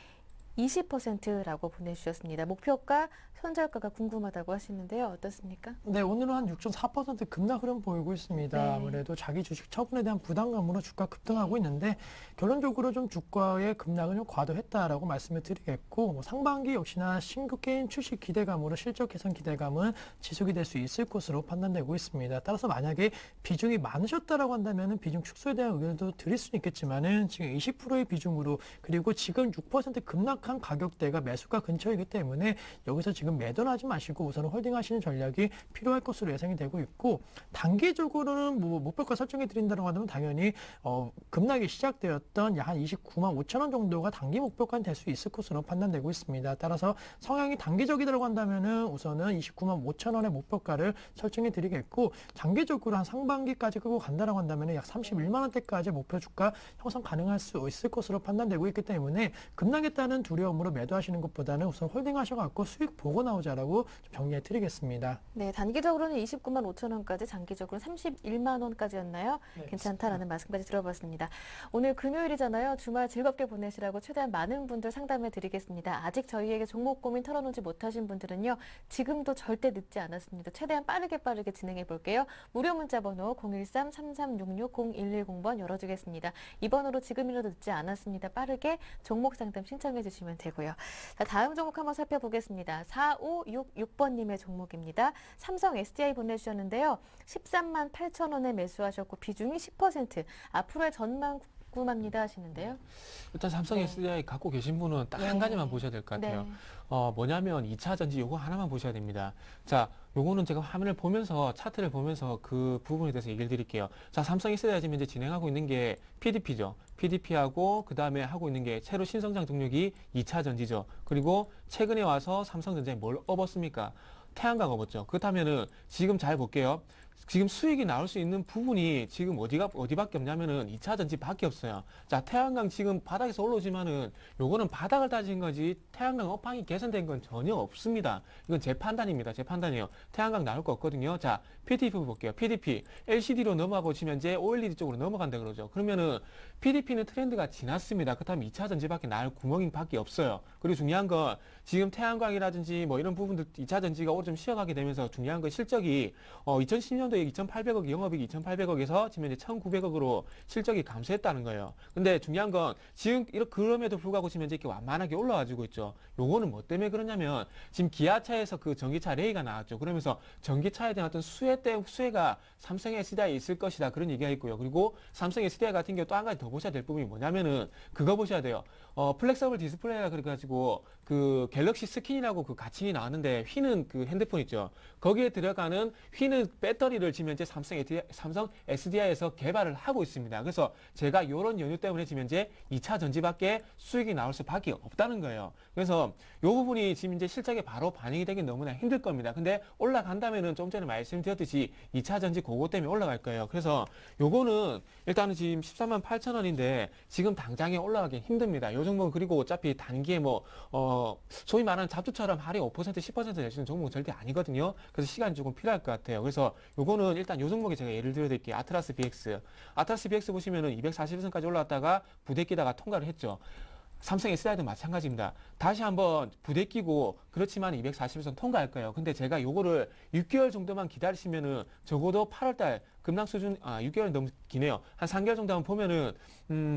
20%라고 보내주셨습니다. 목표가, 손절가가 궁금하다고 하시는데요. 어떻습니까? 네, 오늘은 한 6.4% 급락 흐름 보이고 있습니다. 네. 아무래도 자기 주식 처분에 대한 부담감으로 주가 급등하고 있는데 결론적으로 좀 주가의 급락은 좀 과도했다라고 말씀을 드리겠고 뭐 상반기 역시나 신규 게임 출시 기대감으로 실적 개선 기대감은 지속이 될 수 있을 것으로 판단되고 있습니다. 따라서 만약에 비중이 많으셨다라고 한다면 비중 축소에 대한 의견도 드릴 수는 있겠지만은 지금 20%의 비중으로 그리고 지금 6% 급락 정확한 가격대가 매수가 근처이기 때문에 여기서 지금 매도는 하지 마시고 우선 홀딩하시는 전략이 필요할 것으로 예상이 되고 있고, 단기적으로는 뭐 목표가 설정해 드린다고 하면 당연히 급락이 시작되었던 약 한 29만 5천 원 정도가 단기 목표가 될 수 있을 것으로 판단되고 있습니다. 따라서 성향이 단기적이라고 한다면은 우선은 29만 5천 원의 목표가를 설정해 드리겠고, 장기적으로 한 상반기까지 끌고 간다라고 한다면 약 31만 원대까지 목표 주가 형성 가능할 수 있을 것으로 판단되고 있기 때문에 급락에 따른 두려움으로 매도하시는 것보다는 우선 홀딩하셔갖고 수익 보고 나오자라고 좀 정리해 드리겠습니다. 네, 단기적으로는 29만 5천 원까지, 장기적으로 31만 원까지였나요? 네, 괜찮다라는 말씀까지 들어봤습니다. 오늘 금요일이잖아요. 주말 즐겁게 보내시라고 최대한 많은 분들 상담해 드리겠습니다. 아직 저희에게 종목 고민 털어놓지 못하신 분들은요, 지금도 절대 늦지 않았습니다. 최대한 빠르게 진행해 볼게요. 무료 문자 번호 013-3366-0110번 열어주겠습니다. 이 번호로 지금이라도 늦지 않았습니다. 빠르게 종목 상담 신청해 주시면 되고요. 자, 다음 종목 한번 살펴보겠습니다. 4566번님의 종목입니다. 삼성 SDI 보내주셨는데요. 13만 8천 원에 매수하셨고 비중이 10%. 앞으로의 전망 궁금합니다 하시는데요. 일단 삼성 네. SDI 갖고 계신 분은 딱 한 네. 가지만 보셔야 될 것 같아요. 네. 뭐냐면 2차 전지 요거 하나만 보셔야 됩니다. 자, 요거는 제가 화면을 보면서 차트를 보면서 그 부분에 대해서 얘기를 드릴게요. 자, 삼성 SDI 지금 현재 진행하고 있는 게 PDP죠. PDP하고 그 다음에 하고 있는 게 새로 신성장 동력이 2차 전지죠. 그리고 최근에 와서 삼성전자에 뭘 업었습니까? 태양광 업었죠. 그렇다면은 지금 잘 볼게요. 지금 수익이 나올 수 있는 부분이 지금 어디밖에 없냐면은 2차 전지밖에 없어요. 자, 태양광 지금 바닥에서 올라오지만은 요거는 바닥을 다진 거지 태양광 업황이 개선된 건 전혀 없습니다. 이건 제 판단입니다. 제 판단이에요. 태양광 나올 거 없거든요. 자, PDP 볼게요. PDP LCD로 넘어가 보시면 이제 OLED 쪽으로 넘어간다 그러죠. 그러면은 PDP는 트렌드가 지났습니다. 그렇다면 2차 전지밖에 나올 구멍이 밖에 없어요. 그리고 중요한 건 지금 태양광이라든지 뭐 이런 부분들 2차 전지가 오래 좀 쉬어가게 되면서 중요한 건 실적이 2010년도에 2,800억, 영업이익 2,800억에서 지금 이제 1,900억으로 실적이 감소했다는 거예요. 근데 중요한 건 지금 이렇게 그럼에도 불구하고 지금 이제 이렇게 완만하게 올라와주고 있죠. 요거는 뭐 때문에 그러냐면 지금 기아차에서 그 전기차 레이가 나왔죠. 그러면서 전기차에 대한 어떤 수혜가 삼성 SDI에 있을 것이다. 그런 얘기가 있고요. 그리고 삼성 SDI 같은 경우 또 한 가지 더 보셔야 될 부분이 뭐냐면은 그거 보셔야 돼요. 플렉서블 디스플레이가 그래가지고 그 갤럭시 스킨이라고 그 가칭이 나왔는데 휘는 그 핸드폰 있죠. 거기에 들어가는 휘는 배터리를 지금 현재 삼성 SDI에서 개발을 하고 있습니다. 그래서 제가 이런 연유 때문에 지금 현재 2차 전지밖에 수익이 나올 수밖에 없다는 거예요. 그래서 이 부분이 지금 이제 실적에 바로 반영이 되긴 너무나 힘들 겁니다. 근데 올라간다면은 좀 전에 말씀드렸듯이 2차 전지 그거 때문에 올라갈 거예요. 그래서 요거는 일단은 지금 13만 8천 원인데 지금 당장에 올라가기 힘듭니다. 요 종목은 그리고 어차피 단기에 소위 말하는 잡주처럼 하루에 5% 10% 내시는 종목은 절대 아니거든요. 그래서 시간이 조금 필요할 것 같아요. 그래서 요거는 일단 요 종목에 제가 예를 들어드릴게요. 아트라스 BX. 아트라스 BX 보시면은 240선까지 올라왔다가 부대 끼다가 통과를 했죠. 삼성 SDI도 마찬가지입니다. 다시 한번 부대 끼고 그렇지만 240선 통과할 거예요. 근데 제가 요거를 6개월 정도만 기다리시면은 적어도 8월달 급락 수준, 6개월 너무 기네요. 한 3개월 정도 한번 보면은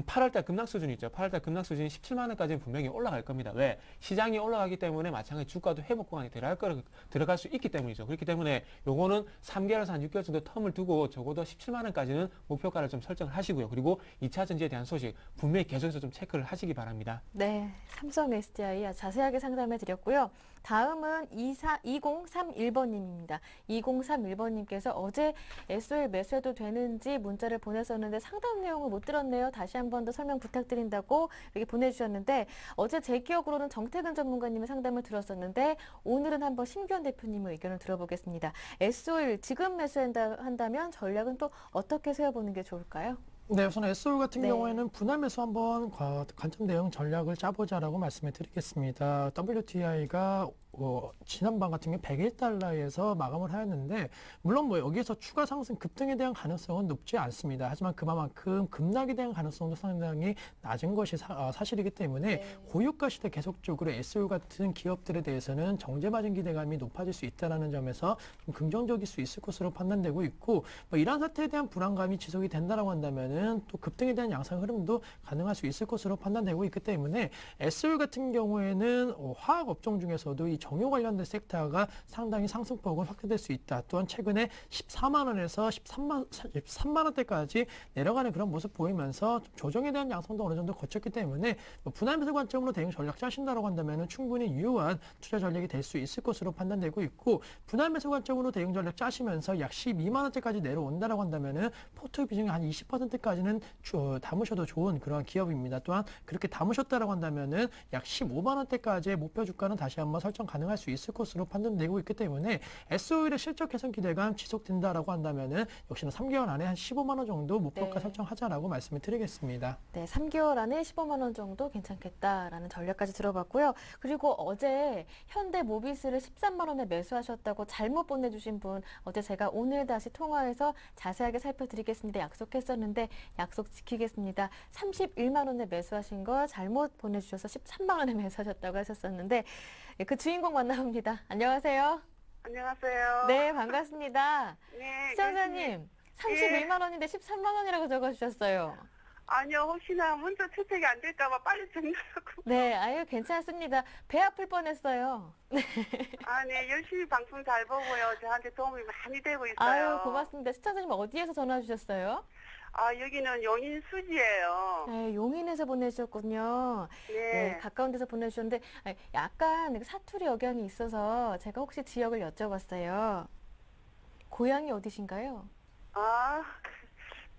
8월달 급락 수준 있죠. 8월달 급락 수준이 17만 원까지는 분명히 올라갈 겁니다. 왜? 시장이 올라가기 때문에 마찬가지 주가도 회복 구간에 들어갈 수 있기 때문이죠. 그렇기 때문에 요거는 3개월에서 한 6개월 정도 텀을 두고 적어도 17만 원까지는 목표가를 좀 설정을 하시고요. 그리고 2차 전지에 대한 소식 분명히 계속해서 좀 체크를 하시기 바랍니다. 네, 삼성 SDI 자세하게 상담해 드렸고요. 다음은 2031번님입니다. 2031번님께서 어제 SOL 매수해도 되는지 문자를 보냈었는데 상담 내용을 못 들었네요. 다시 한 번 더 설명 부탁드린다고 이렇게 보내주셨는데, 어제 제 기억으로는 정태근 전문가님의 상담을 들었었는데 오늘은 한번 심규현 대표님의 의견을 들어보겠습니다. SOL 지금 매수한다면 전략은 또 어떻게 세워보는 게 좋을까요? 네, 우선 SOL 같은 네. 경우에는 분할 매수 한번 관점 대응 전략을 짜보자라고 말씀을 드리겠습니다. WTI가 지난번 같은 경우 101달러에서 마감을 하였는데, 물론 뭐 여기에서 추가 상승 급등에 대한 가능성은 높지 않습니다. 하지만 그만큼 급락에 대한 가능성도 상당히 낮은 것이 사실이기 때문에 네. 고유가 시대 계속적으로 SOL 같은 기업들에 대해서는 정제마진 기대감이 높아질 수 있다는 점에서 좀 긍정적일 수 있을 것으로 판단되고 있고, 뭐 이러한 사태에 대한 불안감이 지속이 된다고 한다면은 또 급등에 대한 양상 흐름도 가능할 수 있을 것으로 판단되고 있기 때문에 SOL 같은 경우에는 화학 업종 중에서도 이 정유 관련된 섹터가 상당히 상승폭은 확대될 수 있다. 또한 최근에 14만 원에서 13만 원대까지 내려가는 그런 모습 보이면서 좀 조정에 대한 양성도 어느 정도 거쳤기 때문에 뭐 분할 매수 관점으로 대응 전략 짜신다라고 한다면 충분히 유효한 투자 전략이 될 수 있을 것으로 판단되고 있고, 분할 매수 관점으로 대응 전략 짜시면서 약 12만 원대까지 내려온다라고 한다면은 포트 비중이 한 20%까지는 담으셔도 좋은 그런 기업입니다. 또한 그렇게 담으셨다라고 한다면은 약 15만 원대까지의 목표 주가는 다시 한번 설정 가능할 수 있을 것으로 판단되고 있기 때문에 S-오일의 실적 개선 기대감 지속된다라고 한다면은 역시나 3개월 안에 한 15만 원 정도 목표가 네. 설정하자라고 말씀을 드리겠습니다. 네, 3개월 안에 15만 원 정도 괜찮겠다라는 전략까지 들어봤고요. 그리고 어제 현대모비스를 13만 원에 매수하셨다고 잘못 보내주신 분, 어제 제가 오늘 다시 통화해서 자세하게 살펴드리겠습니다. 약속했었는데 약속 지키겠습니다. 31만 원에 매수하신 거 잘못 보내주셔서 13만 원에 매수하셨다고 하셨었는데 그 주인공 만나봅니다. 안녕하세요. 안녕하세요. 네, 반갑습니다. 네. 시청자님, 31만 원인데 13만 원이라고 적어주셨어요. 아니요, 혹시나 문자 채택이 안 될까봐 빨리 정리하고. 네, 아유, 괜찮습니다. 배 아플 뻔했어요. 아, 네, 열심히 방송 잘 보고요. 저한테 도움이 많이 되고 있어요. 아유, 고맙습니다. 시청자님 어디에서 전화 주셨어요? 아, 여기는 용인 수지예요. 네, 용인에서 보내주셨군요. 네, 네. 가까운 데서 보내주셨는데 약간 사투리 억양이 있어서 제가 혹시 지역을 여쭤봤어요. 고향이 어디신가요? 아,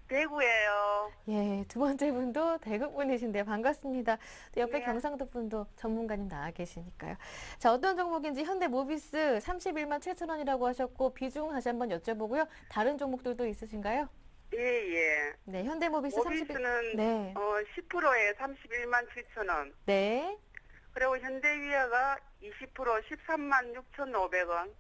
대구예요. 예, 두 번째 분도 대구 분이신데 반갑습니다. 또 옆에 네. 경상도 분도 전문가님 나와 계시니까요. 자, 어떤 종목인지 현대모비스 31만 7천 원이라고 하셨고 비중 다시 한번 여쭤보고요. 다른 종목들도 있으신가요? 예, 예. 네, 현대모비스 31. 모비스는 네. 10%에 31만 7천 원. 네. 그리고 현대위아가 20% 13만 6,500원.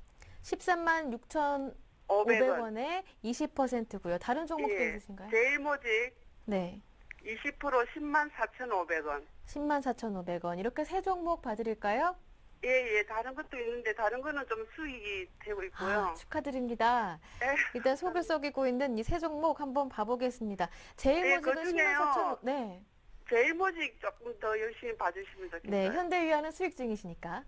13만 6천 500원. 500원에 20%고요. 다른 종목도 예. 있으신가요? 제일모직 네. 20% 10만 4,500원. 10만 4,500원. 이렇게 세 종목 봐드릴까요? 예, 예. 다른 것도 있는데 다른 거는 좀 수익이 되고 있고요. 아, 축하드립니다. 예. 일단 속을 썩이고 있는 이 세 종목 한번 봐보겠습니다. 제일모직은 네, 10만 그중에요. 4천. 네. 제일모직 조금 더 열심히 봐주시면 좋겠어요. 네, 현대위안은 수익 중이시니까.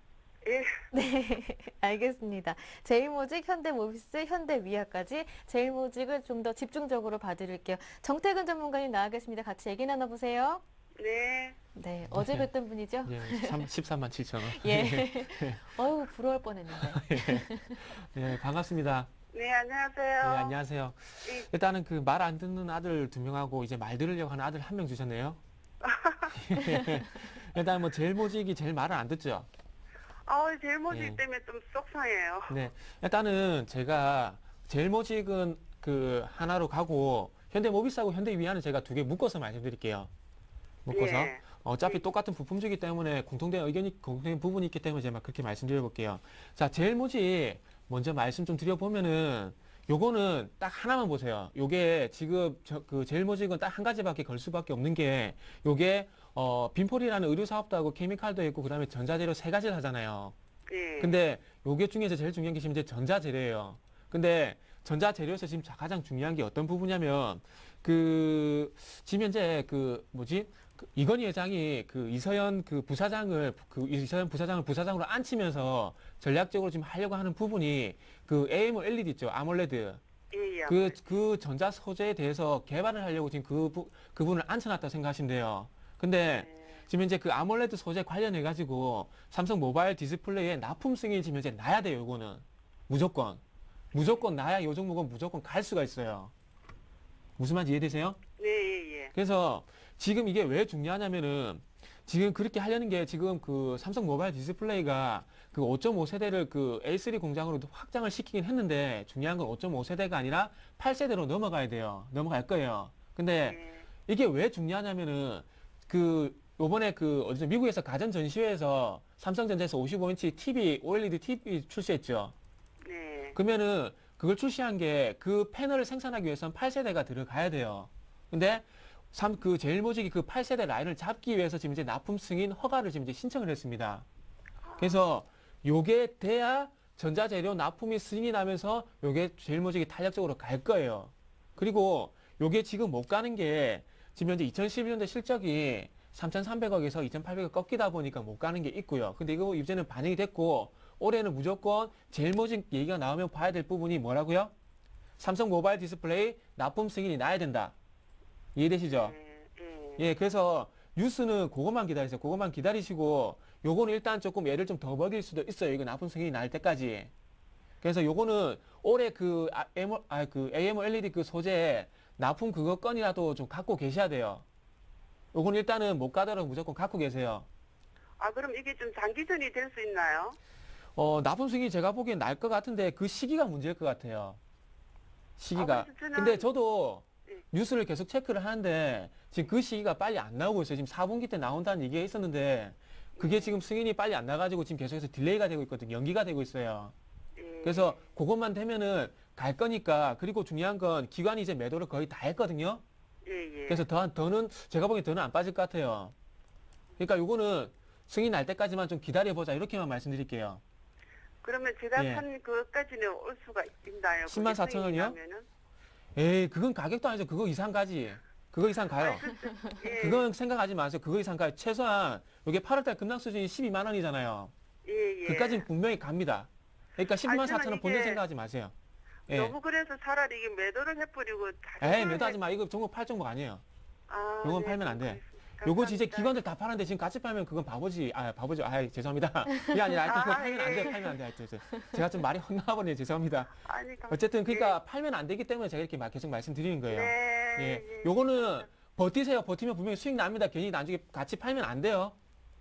예. 네, 알겠습니다. 제일모직, 현대모비스, 현대위아까지 제일모직을 좀 더 집중적으로 봐드릴게요. 정태근 전문가님 나와 계십니다. 같이 얘기 나눠보세요. 네. 네, 어제 뵀던 분이죠? 예, 13만 7천 원. 예. 어우, 부러울 뻔했는데. 예, 반갑습니다. 네, 안녕하세요. 네, 안녕하세요. 예. 일단은 그 말 안 듣는 아들 2명하고 이제 말 들으려고 하는 아들 1명 주셨네요. 일단 뭐 제일모직이 제일 말을 안 듣죠. 제일모직 예. 때문에 좀 속상해요. 네, 일단은 제가 제일모직은 그 하나로 가고 현대모비스하고 현대위안은 제가 두 개 묶어서 말씀드릴게요. 묶어서 예. 어차피 똑같은 부품주기 때문에 공통된 의견이 공통된 부분이 있기 때문에 제가 그렇게 말씀드려볼게요. 자, 제일모직 먼저 말씀 좀 드려보면은 요거는 딱 하나만 보세요. 요게 지금 그 제일모직은 딱 한 가지밖에 걸 수밖에 없는 게 요게 빈폴이라는 의류 사업도 하고 케미칼도 있고 그다음에 전자재료 세 가지를 하잖아요. 예. 근데 요게 중에서 제일 중요한 게 지금 이제 전자재료예요. 근데 전자재료에서 지금 가장 중요한 게 어떤 부분이냐면 지금 현재 이건희 회장이 이서연 부사장을 부사장으로 앉히면서 전략적으로 지금 하려고 하는 부분이 AMOLED 있죠. 아몰레드. 예, 예. 그 전자 소재에 대해서 개발을 하려고 지금 그분을 앉혀놨다고 생각하시면 돼요. 근데 지금 현재 아몰레드 소재 관련해가지고 삼성 모바일 디스플레이에 납품 승인이 지금 현재 나야 돼요. 요거는. 무조건 나야 이 종목은 무조건 갈 수가 있어요. 무슨 말인지 이해되세요? 네, 예, 예. 그래서 지금 이게 왜 중요하냐면은 지금 그렇게 하려는 게 지금 삼성 모바일 디스플레이가 5.5세대를 A3 공장으로 확장을 시키긴 했는데 중요한 건 5.5세대가 아니라 8세대로 넘어가야 돼요. 넘어갈 거예요. 근데 이게 왜 중요하냐면은 요번에 어디서 미국에서 가전 전시회에서 삼성전자에서 55인치 TV, OLED TV 출시했죠. 네. 그러면은 그걸 출시한 게 패널을 생산하기 위해서는 8세대가 들어가야 돼요. 근데 제일모직이 8세대 라인을 잡기 위해서 지금 이제 납품 승인 허가를 지금 이제 신청을 했습니다. 그래서 요게 돼야 전자재료 납품이 승인이 나면서 요게 제일모직이 탄력적으로 갈 거예요. 그리고 요게 지금 못 가는 게 지금 현재 2011년도 실적이 3,300억에서 2,800억 꺾이다 보니까 못 가는 게 있고요. 근데 이거 이제는 반영이 됐고 올해는 무조건 제일 먼저 얘기가 나오면 봐야 될 부분이 뭐라고요? 삼성 모바일 디스플레이 납품 승인이 나야 된다. 이해되시죠? 예, 그래서 뉴스는 그것만 기다리세요. 그것만 기다리시고 요거는 일단 조금 애를 좀 더 먹일 수도 있어요. 이거 납품 승인이 날 때까지. 그래서 요거는 올해 그 AMOLED 그 소재 납품 그거 건이라도 좀 갖고 계셔야 돼요. 요건 일단은 못 가더라도 무조건 갖고 계세요. 아, 그럼 이게 좀 장기전이 될 수 있나요? 납품 승인이 제가 보기엔 날 것 같은데 그 시기가 문제일 것 같아요. 시기가. 그래서 저는- 근데 저도 네. 뉴스를 계속 체크를 하는데 지금 그 시기가 빨리 안 나오고 있어요. 지금 4분기 때 나온다는 얘기가 있었는데 그게 지금 승인이 빨리 안 나가지고 지금 계속해서 딜레이가 되고 있거든요. 연기가 되고 있어요. 예. 그래서 그것만 되면은 갈 거니까. 그리고 중요한 건 기관이 이제 매도를 거의 다 했거든요. 예, 예. 그래서 더는 제가 보기엔 더는 안 빠질 것 같아요. 그러니까 요거는 승인 날 때까지만 좀 기다려보자 이렇게만 말씀드릴게요. 그러면 제가 예. 산 그것까지는 올 수가 있나요? 104,000원이요? 에이, 그건 가격도 아니죠. 그거 이상 가지. 그거 이상 가요. 예. 그건 생각하지 마세요. 그거 이상 가요. 최소한 이게 8월달 급락 수준이 12만 원이잖아요. 예, 예. 그까지는 분명히 갑니다. 그러니까 12만 아니, 저는 4천 원 본인 이게 생각하지 마세요. 예. 너무 그래서 차라리 이게 매도를 해버리고 에이, 매도하지 마. 이거 종목 팔 종목 아니에요. 아, 요건 네, 팔면 안 돼. 감사합니다. 요거 진짜 기관들 다 파는데 지금 같이 팔면 그건 바보지. 바보죠. 죄송합니다. 이게 아니라 하여튼 그거 팔면 안 돼. 팔면 안 돼. 하여튼 제가 좀 말이 헛나와버리네. 죄송합니다. 아니, 감사합니다. 어쨌든 그러니까 팔면 안 되기 때문에 제가 이렇게 계속 말씀드리는 거예요. 네. 예. 예. 요거는 버티세요. 버티면 분명히 수익 납니다. 괜히 나중에 같이 팔면 안 돼요.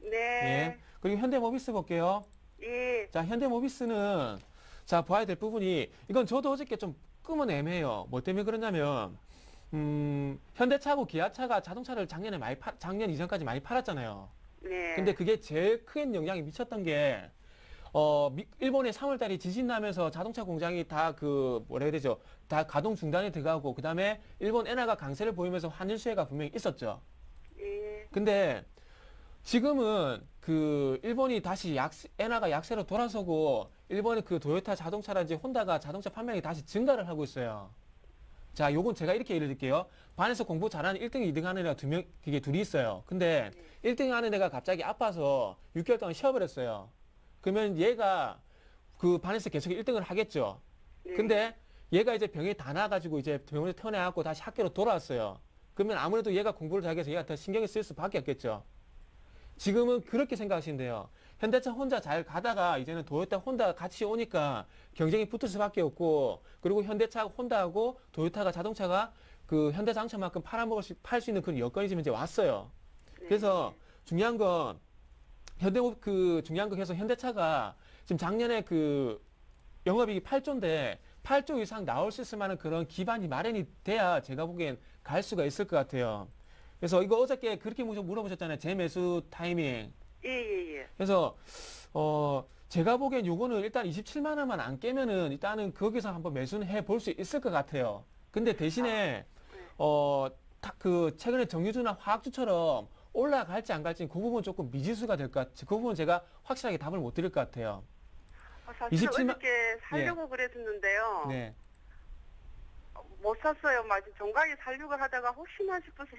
예. 네. 그리고 현대모비스 볼게요. 예. 자, 현대모비스는 자, 봐야 될 부분이 이건 저도 어저께 좀 끄면 애매해요. 뭐 때문에 그러냐면 현대차하고 기아차가 자동차를 작년 이전까지 많이 팔았잖아요. 네. 근데 그게 제일 큰 영향이 미쳤던 게 일본의 3월달에 지진 나면서 자동차 공장이 다 뭐라 해야 되죠? 다 가동 중단에 들어가고 그다음에 일본 엔화가 강세를 보이면서 환율 수혜가 분명히 있었죠. 예. 근데 지금은 일본이 다시 엔화가 약세로 돌아서고 일본의 도요타 자동차라든지 혼다가 자동차 판매량이 다시 증가를 하고 있어요. 자, 요건 제가 이렇게 예를 들게요. 반에서 공부 잘하는 1등, 2등 하는 애가 그게 둘이 있어요. 근데 1등 하는 애가 갑자기 아파서 6개월 동안 쉬어버렸어요. 그러면 얘가 반에서 계속 1등을 하겠죠. 네. 근데 얘가 이제 병이 다 나가지고 이제 병원에서 퇴원해갖고 다시 학교로 돌아왔어요. 그러면 아무래도 얘가 공부를 잘해서 얘가 더 신경을 쓸 수밖에 없겠죠. 지금은 그렇게 생각하시면 돼요. 현대차 혼자 잘 가다가 이제는 도요타 혼다가 같이 오니까 경쟁이 붙을 수밖에 없고, 그리고 현대차 혼다하고 도요타가 자동차가 현대자동차만큼 팔 수 있는 그런 여건이 지금 이제 왔어요. 그래서 중요한 건 중요한 거 해서 현대차가 지금 작년에 영업이익이 8조인데 8조 이상 나올 수 있을 만한 그런 기반이 마련이 돼야 제가 보기엔 갈 수가 있을 것 같아요. 그래서 이거 어저께 그렇게 물어보셨잖아요. 재매수 타이밍. 예. 그래서 제가 보기엔 요거는 일단 27만 원만 안 깨면은 일단은 거기서 한번 매수는 해볼 수 있을 것 같아요. 근데 대신에 최근에 정유주나 화학주처럼 올라갈지 안 갈지 그 부분 조금 미지수가 될 것 같아요. 그 부분 제가 확실하게 답을 못 드릴 것 같아요. 사실 27만 어저께 살려고 그랬었는데요. 네. 못 샀어요. 마치 종각에 살려고 하다가 혹시나 싶어서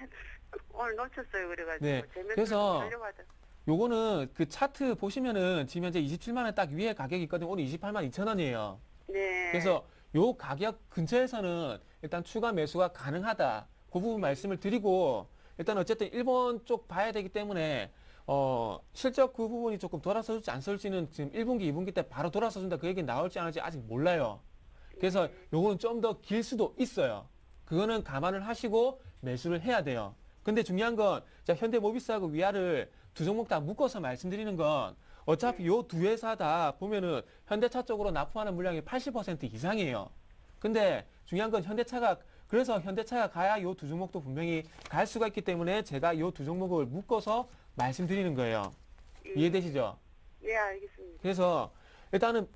오늘 놓쳤어요. 그래가지고. 네. 재매수 그래서 살려고 하다가. 요거는 차트 보시면은 지금 현재 27만 원 딱 위에 가격이 있거든요. 오늘 28만 2천 원이에요. 네. 그래서 요 가격 근처에서는 일단 추가 매수가 가능하다. 그 부분 말씀을 드리고, 일단 어쨌든 일본 쪽 봐야 되기 때문에 실적 그 부분이 조금 돌아서줄지 안 서줄지는 지금 1분기, 2분기 때 바로 돌아서준다 그 얘기 나올지 안 할지 아직 몰라요. 그래서 요거는 좀 더 길 수도 있어요. 그거는 감안을 하시고 매수를 해야 돼요. 근데 중요한 건 현대모비스하고 위아를 두 종목 다 묶어서 말씀드리는 건 어차피 요 두 회사 다 보면은 현대차 쪽으로 납품하는 물량이 80% 이상이에요. 근데 중요한 건 그래서 현대차가 가야 요 두 종목도 분명히 갈 수가 있기 때문에 제가 요 두 종목을 묶어서 말씀드리는 거예요. 이해되시죠? 네, 알겠습니다. 그래서 일단은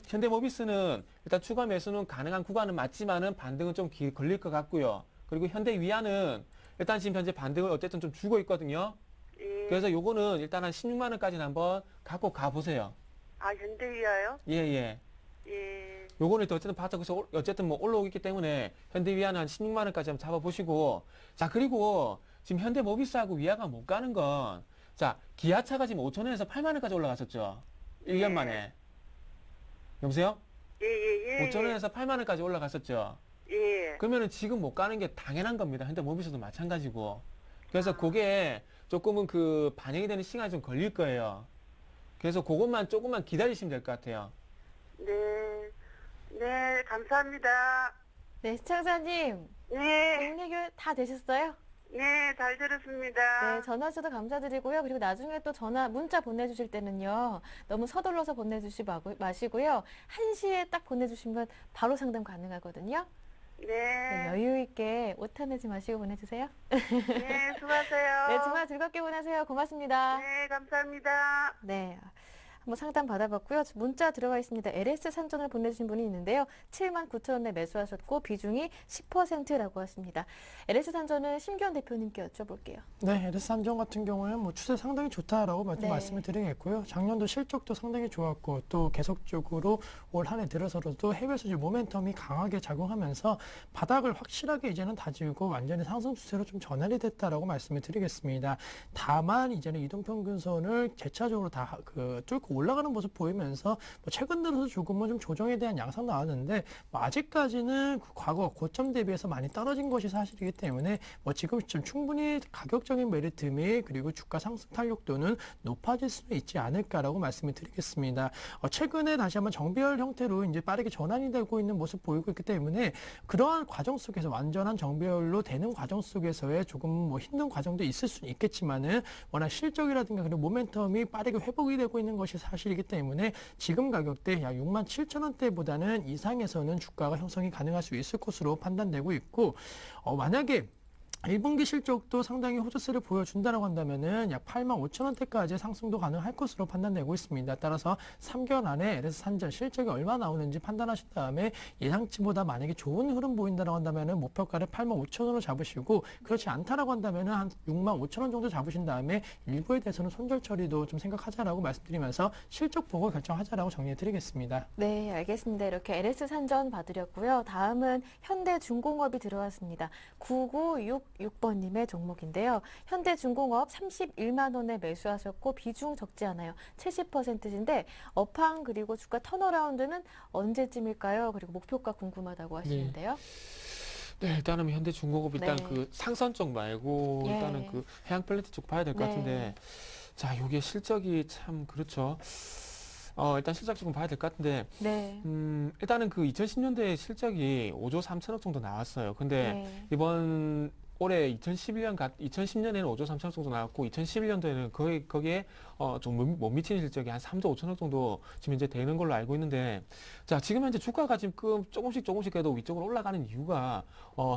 현대모비스는 일단 추가 매수는 가능한 구간은 맞지만은 반등은 좀 걸릴 것 같고요. 그리고 현대위아는 일단 지금 현재 반등을 어쨌든 좀 주고 있거든요. 예. 그래서 요거는 일단 한 16만 원까지는 한번 갖고 가보세요. 아, 현대위아요? 예. 예. 요거는 어쨌든 어쨌든 올라오기 때문에 현대위아는 한 16만 원까지 한번 잡아보시고, 자, 그리고 지금 현대모비스하고 위아가 못 가는 건, 자, 기아차가 지금 5천 원에서 8만 원까지 올라갔었죠. 1년 만에. 여보세요? 예. 5천 원에서 8만 원까지 올라갔었죠. 예. 그러면은 지금 못 가는 게 당연한 겁니다. 현대모비스도 마찬가지고. 그래서 그게 조금은 그 반영이 되는 시간이 좀 걸릴 거예요. 그래서 그것만 조금만 기다리시면 될 것 같아요. 네. 네, 감사합니다. 네, 시청자님, 네. 공리교 다 되셨어요? 네, 잘 들었습니다. 네, 전화 주셔서 감사드리고요. 그리고 나중에 또 문자 보내주실 때는요, 너무 서둘러서 보내주시 마시고요. 1시에 딱 보내주시면 바로 상담 가능하거든요. 네, 네. 여유 있게 오타 내지 마시고 보내주세요. 네, 수고하세요. 네, 주말 즐겁게 보내세요. 고맙습니다. 네, 감사합니다. 네. 한번 상담 받아봤고요. 문자 들어가 있습니다. LS 산전을 보내주신 분이 있는데요. 79,000원에 매수하셨고 비중이 10%라고 하십니다. LS 산전은 심기현 대표님께 여쭤볼게요. 네, LS 산전 같은 경우는 뭐 추세 상당히 좋다라고 네. 말씀을 드리겠고요. 작년도 실적도 상당히 좋았고 또 계속적으로 올 한 해 들어서도 해외 수지 모멘텀이 강하게 작용하면서 바닥을 확실하게 이제는 다지고 완전히 상승 추세로 좀 전환이 됐다라고 말씀을 드리겠습니다. 다만 이제는 이동평균선을 재차적으로 다 뚫고 올라가는 모습 보이면서 뭐 최근 들어서 조금은 좀 조정에 대한 양상 나왔는데 뭐 아직까지는 그 과거 고점 대비해서 많이 떨어진 것이 사실이기 때문에 뭐 지금 시점 충분히 가격적인 메리트 및 그리고 주가 상승 탄력도는 높아질 수 있지 않을까라고 말씀을 드리겠습니다. 최근에 다시 한번 정배열 형태로 이제 빠르게 전환이 되고 있는 모습 보이고 있기 때문에 그러한 과정 속에서 완전한 정배열로 되는 과정 속에서의 조금 뭐 힘든 과정도 있을 수는 있겠지만은 워낙 실적이라든가 그리고 모멘텀이 빠르게 회복이 되고 있는 것이 사실이기 때문에 지금 가격대 약 67,000원대보다는 이상에서는 주가가 형성이 가능할 수 있을 것으로 판단되고 있고 만약에 1분기 실적도 상당히 호조세를 보여준다라고 한다면은 약 85,000원대까지 상승도 가능할 것으로 판단되고 있습니다. 따라서 3개월 안에 LS 산전 실적이 얼마 나오는지 판단하신 다음에 예상치보다 만약에 좋은 흐름 보인다라고 한다면은 목표가를 85,000원으로 잡으시고 그렇지 않다라고 한다면은 한 65,000원 정도 잡으신 다음에 일부에 대해서는 손절 처리도 좀 생각하자라고 말씀드리면서 실적 보고 결정하자라고 정리해드리겠습니다. 네, 알겠습니다. 이렇게 LS 산전 봐드렸고요. 다음은 현대중공업이 들어왔습니다. 9966번님의 종목인데요. 현대중공업 31만 원에 매수하셨고 비중 적지 않아요. 70%인데 업황 그리고 주가 턴어라운드는 언제쯤일까요? 그리고 목표가 궁금하다고 하시는데요. 네, 일단은 현대중공업 일단 네. 그 상선 쪽 말고 예. 일단은 그 해양 플랜트 쪽 봐야 될 것 네. 같은데, 자, 요게 실적이 참 그렇죠. 일단 실적 조금 봐야 될 것 같은데, 네. 일단은 그 2010년도에 실적이 5조 3천억 정도 나왔어요. 근데 네. 이번 올해 2010년에는 5조 3천억 정도 나왔고 2011년도에는 거기에 좀 못 미치는 실적이 한 3조 5천억 정도 지금 이제 되는 걸로 알고 있는데, 자, 지금 현재 주가가 지금 조금씩 그래도 위쪽으로 올라가는 이유가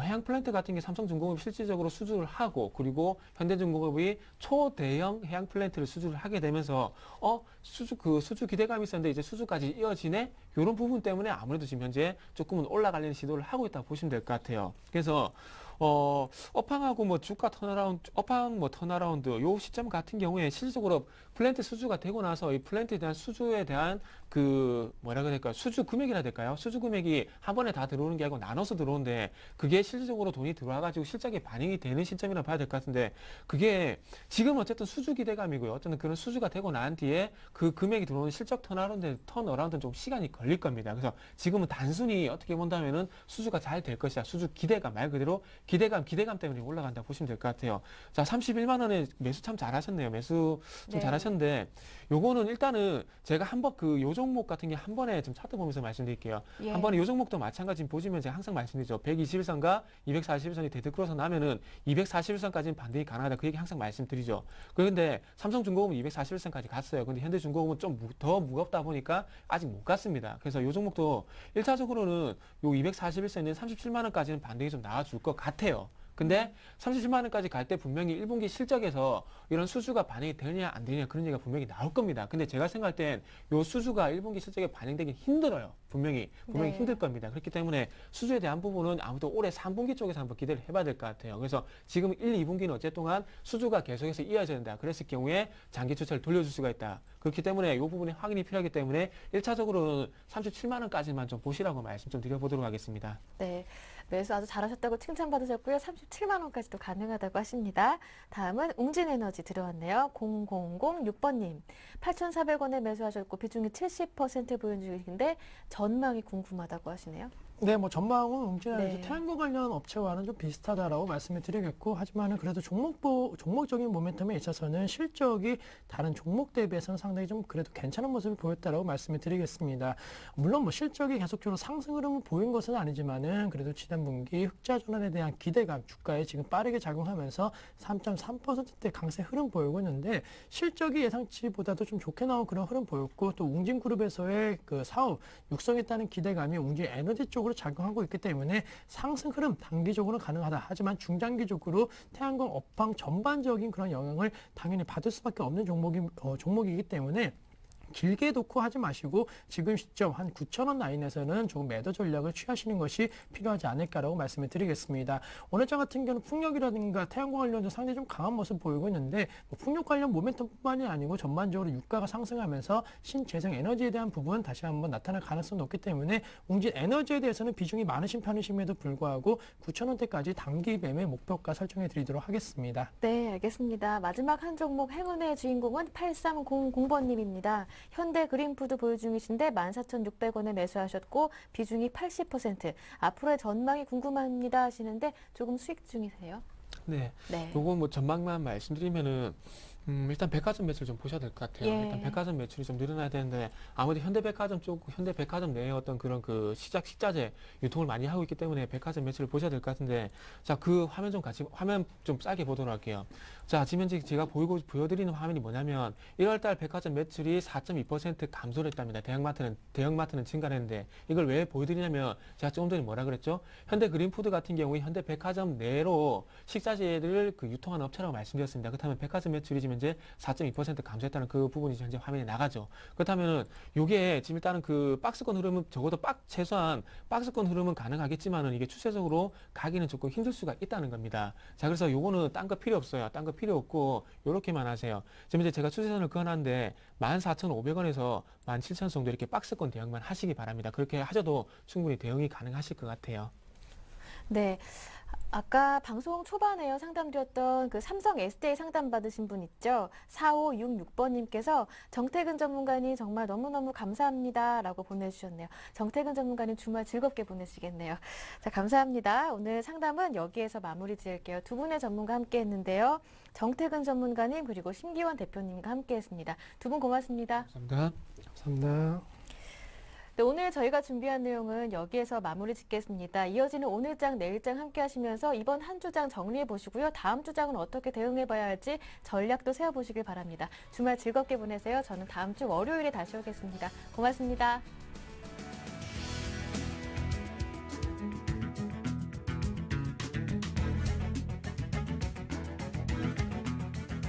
해양 플랜트 같은 게 삼성중공업이 실질적으로 수주를 하고 그리고 현대중공업이 초대형 해양 플랜트를 수주를 하게 되면서 수주 기대감이 있었는데 이제 수주까지 이어지네, 이런 부분 때문에 아무래도 지금 현재 조금은 올라가려는 시도를 하고 있다 보시면 될 것 같아요. 그래서 업황하고 뭐 주가 턴어라운드, 업황 뭐 턴어라운드 요 시점 같은 경우에 실질적으로 플랜트 수주가 되고 나서 이 플랜트에 대한 수주에 대한 그 뭐라 그래야 될까요? 수주 금액이라 해야 될까요? 수주 금액이 한 번에 다 들어오는 게 아니고 나눠서 들어오는데 그게 실질적으로 돈이 들어와가지고 실적에 반영이 되는 시점이라 봐야 될 것 같은데, 그게 지금 어쨌든 수주 기대감이고요. 어쨌든 그런 수주가 되고 난 뒤에 그 금액이 들어오는 실적 턴어라운드는 좀 시간이 걸릴 겁니다. 그래서 지금은 단순히 어떻게 본다면은 수주가 잘 될 것이다. 수주 기대감 말 그대로 기대감 때문에 올라간다 보시면 될 것 같아요. 자, 31만 원에 매수 참 잘하셨네요. 매수 좀 네. 잘하셨는데, 요거는 일단은 제가 한번 요 종목 같은 게 한 번에 좀 차트 보면서 말씀드릴게요. 예. 한 번에 요 종목도 마찬가지 보시면 제가 항상 말씀드리죠. 121선과 241선이 데드크로스 나면은 241선까지는 반등이 가능하다. 그 얘기 항상 말씀드리죠. 그런데 삼성중공업은 241선까지 갔어요. 근데 현대중공업은 좀 더 무겁다 보니까 아직 못 갔습니다. 그래서 요 종목도 1차적으로는 요 241선에 있는 37만 원까지는 반등이 좀 나와줄 것 같아요. 근데 37만 원까지 갈 때 분명히 1분기 실적에서 이런 수주가 반영이 되느냐 안 되느냐 그런 얘기가 분명히 나올 겁니다. 근데 제가 생각할 땐 요 수주가 1분기 실적에 반영되긴 힘들어요. 분명히 네. 힘들 겁니다. 그렇기 때문에 수주에 대한 부분은 아무튼 올해 3분기 쪽에서 한번 기대를 해봐야 될 것 같아요. 그래서 지금 1, 2분기는 어쨌든 수주가 계속해서 이어져야 된다. 그랬을 경우에 장기 주차를 돌려줄 수가 있다. 그렇기 때문에 이 부분이 확인이 필요하기 때문에 1차적으로는 37만 원까지만 좀 보시라고 말씀 좀 드려보도록 하겠습니다. 네. 매수 아주 잘하셨다고 칭찬받으셨고요. 37만 원까지도 가능하다고 하십니다. 다음은 웅진에너지 들어왔네요. 0006번님. 8,400원에 매수하셨고 비중이 70% 보유 중인데 전망이 궁금하다고 하시네요. 네, 뭐 전망은 웅진에너지 네. 태양광 관련 업체와는 좀 비슷하다라고 말씀을 드리겠고, 하지만은 그래도 종목적인 모멘텀에 있어서는 실적이 다른 종목 대비해서는 상당히 좀 그래도 괜찮은 모습을 보였다라고 말씀을 드리겠습니다. 물론 뭐 실적이 계속적으로 상승 흐름을 보인 것은 아니지만은 그래도 지난 분기 흑자 전환에 대한 기대감 주가에 지금 빠르게 작용하면서 3.3%대 강세 흐름 보이고 있는데, 실적이 예상치보다도 좀 좋게 나온 그런 흐름 보였고, 또 웅진그룹에서의 그 사업 육성했다는 기대감이 웅진에너지 쪽으로 작용하고 있기 때문에 상승 흐름 단기적으로는 가능하다. 하지만 중장기적으로 태양광 업황 전반적인 그런 영향을 당연히 받을 수밖에 없는 종목이기 때문에 길게 놓고 하지 마시고 지금 시점 한 9,000원 라인에서는 조금 매도 전략을 취하시는 것이 필요하지 않을까라고 말씀을 드리겠습니다. 오늘장 같은 경우는 풍력이라든가 태양광 관련주 상당히 좀 강한 모습 보이고 있는데, 뭐 풍력 관련 모멘텀뿐만이 아니고 전반적으로 유가가 상승하면서 신재생 에너지에 대한 부분 다시 한번 나타날 가능성이 높기 때문에 웅진 에너지에 대해서는 비중이 많으신 편이심에도 불구하고 9,000원대까지 단기 매매 목표가 설정해 드리도록 하겠습니다. 네, 알겠습니다. 마지막 한 종목 행운의 주인공은 8300번님입니다. 현대 그린푸드 보유 중이신데 14,600원에 매수하셨고 비중이 80%. 앞으로의 전망이 궁금합니다 하시는데 조금 수익 중이세요? 네. 네. 요거 뭐 전망만 말씀드리면은 일단 백화점 매출 좀 보셔야 될 것 같아요. 예. 일단 백화점 매출이 좀 늘어나야 되는데 아무래도 현대백화점 쪽, 현대백화점 내에 어떤 그런 그 식자재 유통을 많이 하고 있기 때문에 백화점 매출을 보셔야 될 것 같은데, 자, 그 화면 좀 같이 화면 좀 짧게 보도록 할게요. 자, 지금 현재 제가 보여드리는 화면이 뭐냐면 1월달 백화점 매출이 4.2% 감소를 했답니다. 대형마트는 증가를 했는데, 이걸 왜 보여드리냐면 제가 조금 전에 뭐라 그랬죠? 현대그린푸드 같은 경우에 현대백화점 내로 식자재를 그 유통하는 업체라고 말씀드렸습니다. 그렇다면 백화점 매출이 지금 현재 4.2% 감소했다는 그 부분이 현재 화면에 나가죠. 그렇다면 요게 지금 일단은 그 박스권 흐름은 적어도 최소한 박스권 흐름은 가능하겠지만은 이게 추세적으로 가기는 조금 힘들 수가 있다는 겁니다. 자, 그래서 요거는 딴 거 필요 없어요. 딴 거 필요 없고 요렇게만 하세요. 지금 이제 제가 추세선을 그어놨는데 14,500원에서 17,000원 정도 이렇게 박스권 대응만 하시기 바랍니다. 그렇게 하셔도 충분히 대응이 가능하실 것 같아요. 네. 아까 방송 초반에요 상담드렸던 그 삼성 SDI 상담 받으신 분 있죠? 4566번님께서 정태근 전문가님 정말 너무너무 감사합니다 라고 보내주셨네요. 정태근 전문가님 주말 즐겁게 보내시겠네요. 자, 감사합니다. 오늘 상담은 여기에서 마무리 지을게요. 두 분의 전문가 함께 했는데요. 정태근 전문가님 그리고 심기원 대표님과 함께 했습니다. 두 분 고맙습니다. 감사합니다. 감사합니다. 네, 오늘 저희가 준비한 내용은 여기에서 마무리 짓겠습니다. 이어지는 오늘장, 내일장 함께 하시면서 이번 한 주장 정리해 보시고요. 다음 주장은 어떻게 대응해 봐야 할지 전략도 세워보시길 바랍니다. 주말 즐겁게 보내세요. 저는 다음 주 월요일에 다시 오겠습니다. 고맙습니다.